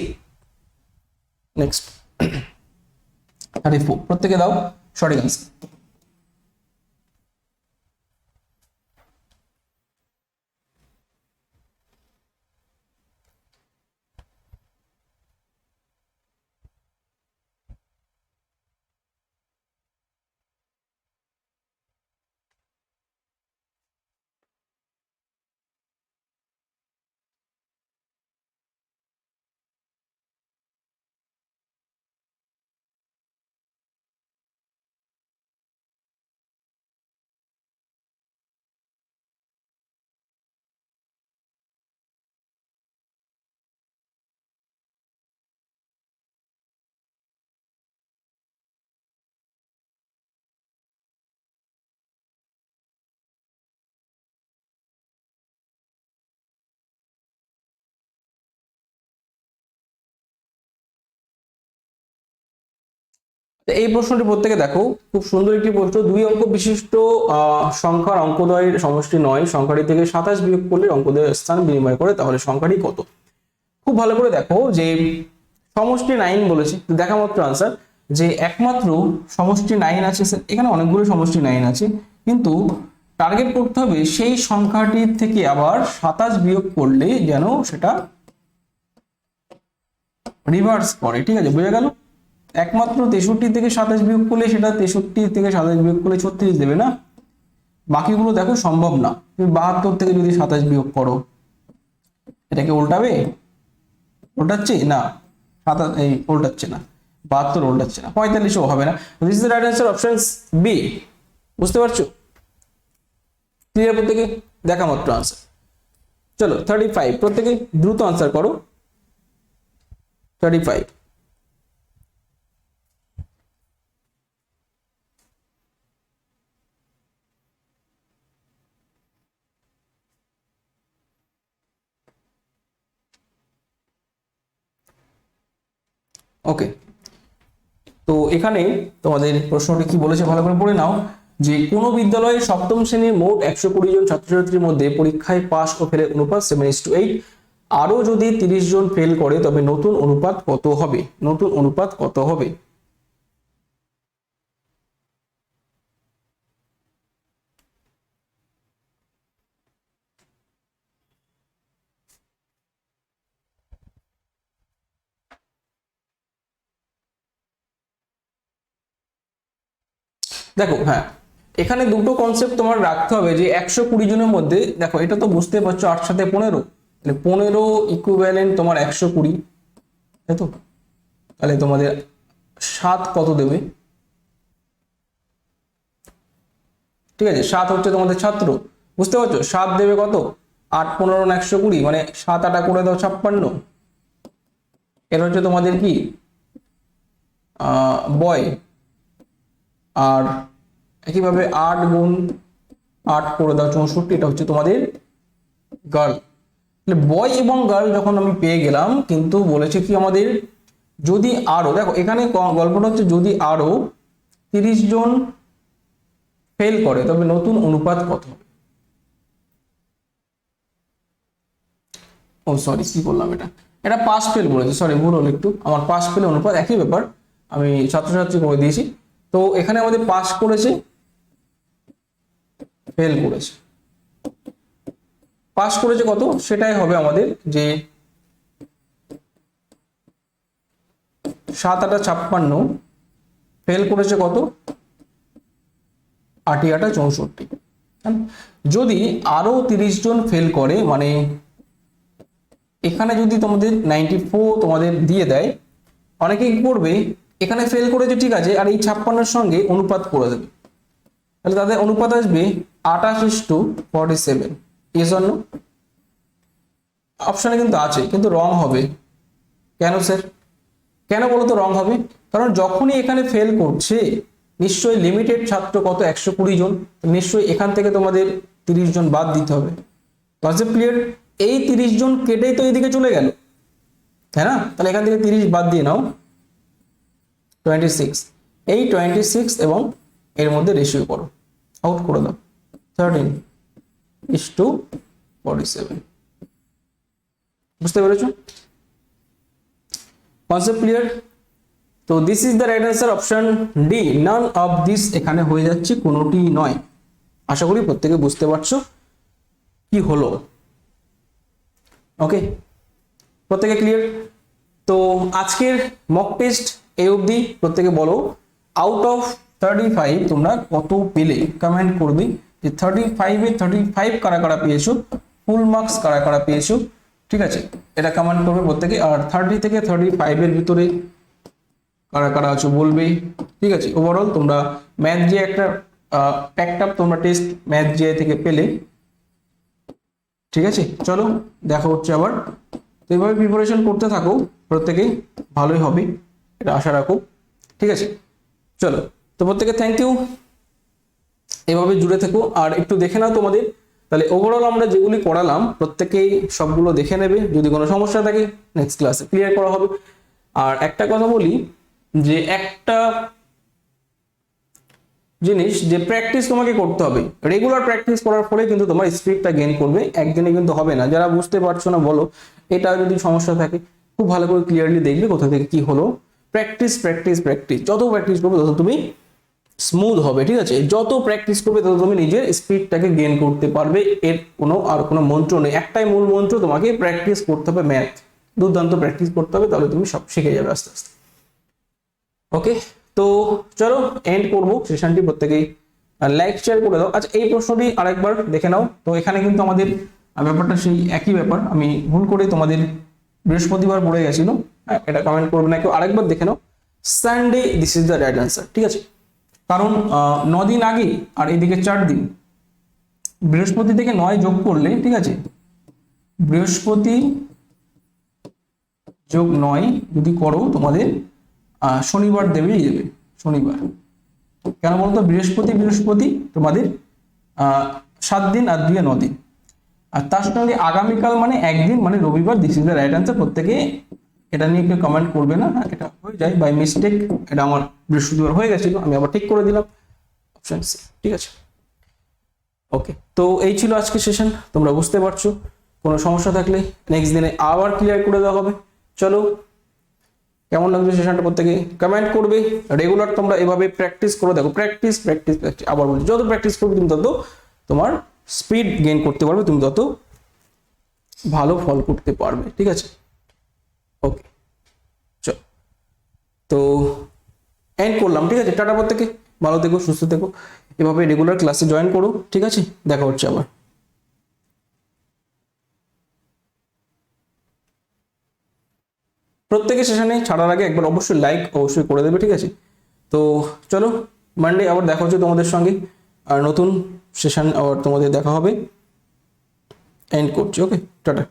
Next 34, প্রত্যেকে দাও সঠিক আনসার। এই প্রশ্নটি প্রত্যেকে দেখো, খুব সুন্দর একটি প্রশ্ন। দুই অঙ্ক বিশিষ্ট সংখ্যার অঙ্কদ্বয়ের সমষ্টি নয়, সংখ্যাটি থেকে 27 বিয়োগ করলে অঙ্কদ্বয়ের স্থান বিনিময় করে, তাহলে সংখ্যাটি কত? খুব ভালো করে দেখো যে সমষ্টি 9 বলেছে, দেখা মাত্র আনসার যে একমাত্র সমষ্টি 9 আছে। এখানে অনেকগুলো সমষ্টি 9 আছে, কিন্তু টার্গেট করতে হবে সেই সংখ্যাটির থেকে আবার 27 বিয়োগ করলে যেন সেটা রিভার্স করে। ঠিক আছে, বোঝা গেল? একমাত্র 63 থেকে 27 বিয়োগ করলে সেটা 63 থেকে 27 বিয়োগ করলে 36 দেবে না, বাকিগুলো দেখো সম্ভব না। তুমি 72 থেকে যদি 27 বিয়োগ করো, এটাকে উল্টাবে? উল্টাচ্ছে না, উল্টাচ্ছে না, 72 উল্টাচ্ছে না, 45ও হবে না। This is the right answer, option B. বুঝতে পারছো? ক্লিয়ার? প্রত্যেকে দেখা মাত্র আনসার। চলো 35, প্রত্যেকে দ্রুত আনসার করো। 35, ওকে। তো এখানে তোমাদের প্রশ্নটি কি বলেছে ভালো করে পড়ে নাও, যে কোন বিদ্যালয়ে সপ্তম শ্রেণীর মোট 120 জন ছাত্রছাত্রীর মধ্যে পরীক্ষায় পাস ও ফেলের অনুপাত 7:8, আরো যদি 30 জন ফেল করে তবে নতুন অনুপাত কত হবে? নতুন অনুপাত কত হবে? দেখো হ্যাঁ, এখানে দুটো কনসেপ্ট তোমার রাখতে হবে, যে 120 জনের মধ্যে দেখো, এটা তো বুঝতে পারছো 8 সাথে 15, তাহলে 15 ইকুইভ্যালেন্ট তোমার 120, তাই তো? তাহলে তোমাদের 7 কত দেবে? ঠিক আছে, 7 হচ্ছে তোমাদের ছাত্র, বুঝতে পারছো? 7 দেবে কত? 8 15 120, মানে 7 8 করে দাও 56। এর হচ্ছে তোমাদের কি বয়, আর একইভাবে 8 গুণ 8 করে দাও 64, এটা হচ্ছে তোমাদের গার্ল। তাহলে বয় এবং গার্ল যখন আমি পেয়ে গেলাম, কিন্তু বলেছে কি আমাদের, যদি আরো, দেখো এখানে গল্পটা হচ্ছে যদি আরো 30 জন ফেল করে তবে নতুন অনুপাত কত হবে? ও সরি, কি বললাম, এটা পাস ফেল বলেছে, সরি ভুল হলো একটু, আমার পাস ফেল অনুপাত একই ব্যাপার, আমি ছাত্রছাত্রী করে দিয়েছি। তো এখানে আমাদের পাস করেছে, ফেল করেছে। পাস করেছে কত, সেটাই হবে আমাদের যে 7 8 56, ফেল করেছে কত 8 8 64। যদি আরো 30 জন ফেল করে, মানে এখানে যদি তোমাদের 94 তোমাদের দিয়ে দেয়, অনেকে কি করবে, এখানে ফেল করেছে ঠিক আছে, আর এই 56-এর সঙ্গে অনুপাত করে দেবে, তাহলে তাদের অনুপাত আসবে 28:47। Yes or no? অপশনে কিন্তু আছে, কিন্তু রং হবে। কেন স্যার, কেন বলো তো রং হবে? কারণ যখনই এখানে ফেল করছে, নিশ্চয়ই লিমিটেড ছাত্র কত 120 জন, নিশ্চয়ই এখান থেকে তোমাদের 30 জন বাদ দিতে হবে। Concept clear? এই 30 জন কেটেই তো এইদিকে চলে গেল, তাই না? তাহলে এখান থেকে 30 বাদ দিয়ে নাও 26। এই 26 এবং এর মধ্যে রেশিও করো, আউট করে দাও 13:47। বুঝতে পেরেছো? Concept clear? তো this is the right answer, option D, none of this এখানে হয়ে যাচ্ছে, কোনোটি নয়। আশা করি প্রত্যেকে বুঝতে পারছো কি হলো। ওকে, প্রত্যেকে ক্লিয়ার? তো আজকের মক টেস্ট এই অবধি। প্রত্যেকে বলো আউট অফ 35 তোমরা কত পেলে, কমেন্ট করবে যে 35-এ 35 কারা কারা পেয়েছো, ফুল মার্কস কারা কারা পেয়েছো, ঠিক আছে? এটা কমেন্ট করবে প্রত্যেকে। আর 30 থেকে 35 এর ভিতরে কারা কারা আছো বলবে, ঠিক আছে? ওভারঅল তোমরা ম্যাথ যে একটা প্যাকড আপ তোমরা টেস্ট ম্যাথ যে থেকে পেলে, ঠিক আছে? চলো দেখা হচ্ছে আবার। তো এইভাবে প্রিপারেশন করতে থাকো, প্রত্যেকেই ভালোই হবে, এটা আশা রাখো, ঠিক আছে? চলো, তো প্রত্যেকে থ্যাংক ইউ, এভাবে জুড়ে থেকো। আর একটু দেখে নাও তোমাদের, তাহলে ওভারঅল আমরা যেগুলি করালাম প্রত্যেকেই সবগুলো দেখে নেবে, যদি কোনো সমস্যা থাকে নেক্সট ক্লাসে ক্লিয়ার করা হবে। আর একটা কথা বলি, যে একটা জিনিস যে প্র্যাকটিস তোমাকে করতে হবে, রেগুলার প্র্যাকটিস করার ফলে কিন্তু তোমার স্পিডটা গেইন করবে, একদিনে কিন্তু হবে না। যারা বুঝতে পারছো না বলো, এটা যদি সমস্যা থাকে খুব ভালো করে ক্লিয়ারলি দেখবে কোথা থেকে কি হলো। প্র্যাকটিস প্র্যাকটিস প্র্যাকটিস, যত প্র্যাকটিস করবে তত তুমি স্মুথ হবে, ঠিক আছে? যত প্র্যাকটিস করবে তত তুমি নিজের স্পিডটাকে গেইন করতে পারবে। এর কোনো মন্ত্র নেই, একটাই মূল মন্ত্র, তোমাকে প্র্যাকটিস করতে হবে, ম্যাথ দুর্দান্ত প্র্যাকটিস করতে হবে, তাহলে তুমি সব শিখে যাবে আস্তে আস্তে। ওকে, তো চলো এন্ড করবো সেশনটি। প্রত্যেকেই লাইক শেয়ার করে দাও। আচ্ছা, এই প্রশ্নটি আরেকবার দেখে নাও। তো এখানে কিন্তু আমাদের ব্যাপারটা সেই একই ব্যাপার, আমি ভুল করে তোমাদের বৃহস্পতিবার পড়ে গেছিল, এটা কমেন্ট করবে না কেউ, আরেকবার দেখে নাও। Sunday, this is the right answer, ঠিক আছে? কারণ 9 দিন আগে আর এদিকে 4 দিন, বৃহস্পতি থেকে 9 যোগ করলে, ঠিক আছে, বৃহস্পতি যোগ 9 যদি করো তোমাদের শনিবার দেবেই দেবে, শনিবার। কেন বলতো? বৃহস্পতি বৃহস্পতি তোমাদের 7 দিন আর 2 9 দিন, আর তার সঙ্গে আগামীকাল মানে একদিন, মানে রবিবার। This is the right answer. প্রত্যেকে এটা নিয়ে কেউ কমেন্ট করবে না, এটা হয়ে যায় বাই মিস্টেক, এটা আমার বৃহস্পতিবার হয়ে গেছিল, আমি আবার ঠিক করে দিলাম, অপশন সি, ঠিক আছে? ওকে, তো এই ছিল আজকে সেশন, তোমরা বুঝতে পারছো। কোনো সমস্যা থাকলে নেক্সট দিনে আবার ক্লিয়ার করে দেওয়া হবে। চলো, কেমন লাগছে সেশনটা প্রত্যেকে কমেন্ট করবে। রেগুলার তোমরা এভাবে প্র্যাকটিস করো, দেখো প্র্যাকটিস প্র্যাকটিস প্র্যাকটিস, আবার বলছি যত প্র্যাকটিস করবে তুমি তত তোমার স্পিড গেইন করতে পারবে, তুমি তত ভালো ফল করতে পারবে, ঠিক আছে? ওকে, চলো, তো এন্ড করলাম, ঠিক আছে? টাটা প্রত্যেকে, ভালো থেকো, সুস্থ থেকো, এভাবে রেগুলার ক্লাসে জয়েন করো, ঠিক আছে? দেখা হচ্ছে আবার। প্রত্যেকের সেশনে ছাড়ার আগে একবার অবশ্যই লাইক অবশ্যই করে দেবে, ঠিক আছে? তো চলো, মানডে আবার দেখা হচ্ছে তোমাদের সঙ্গে, আর নতুন সেশন আবার তোমাদের দেখা হবে। এন্ড করছি, ওকে, টাটা।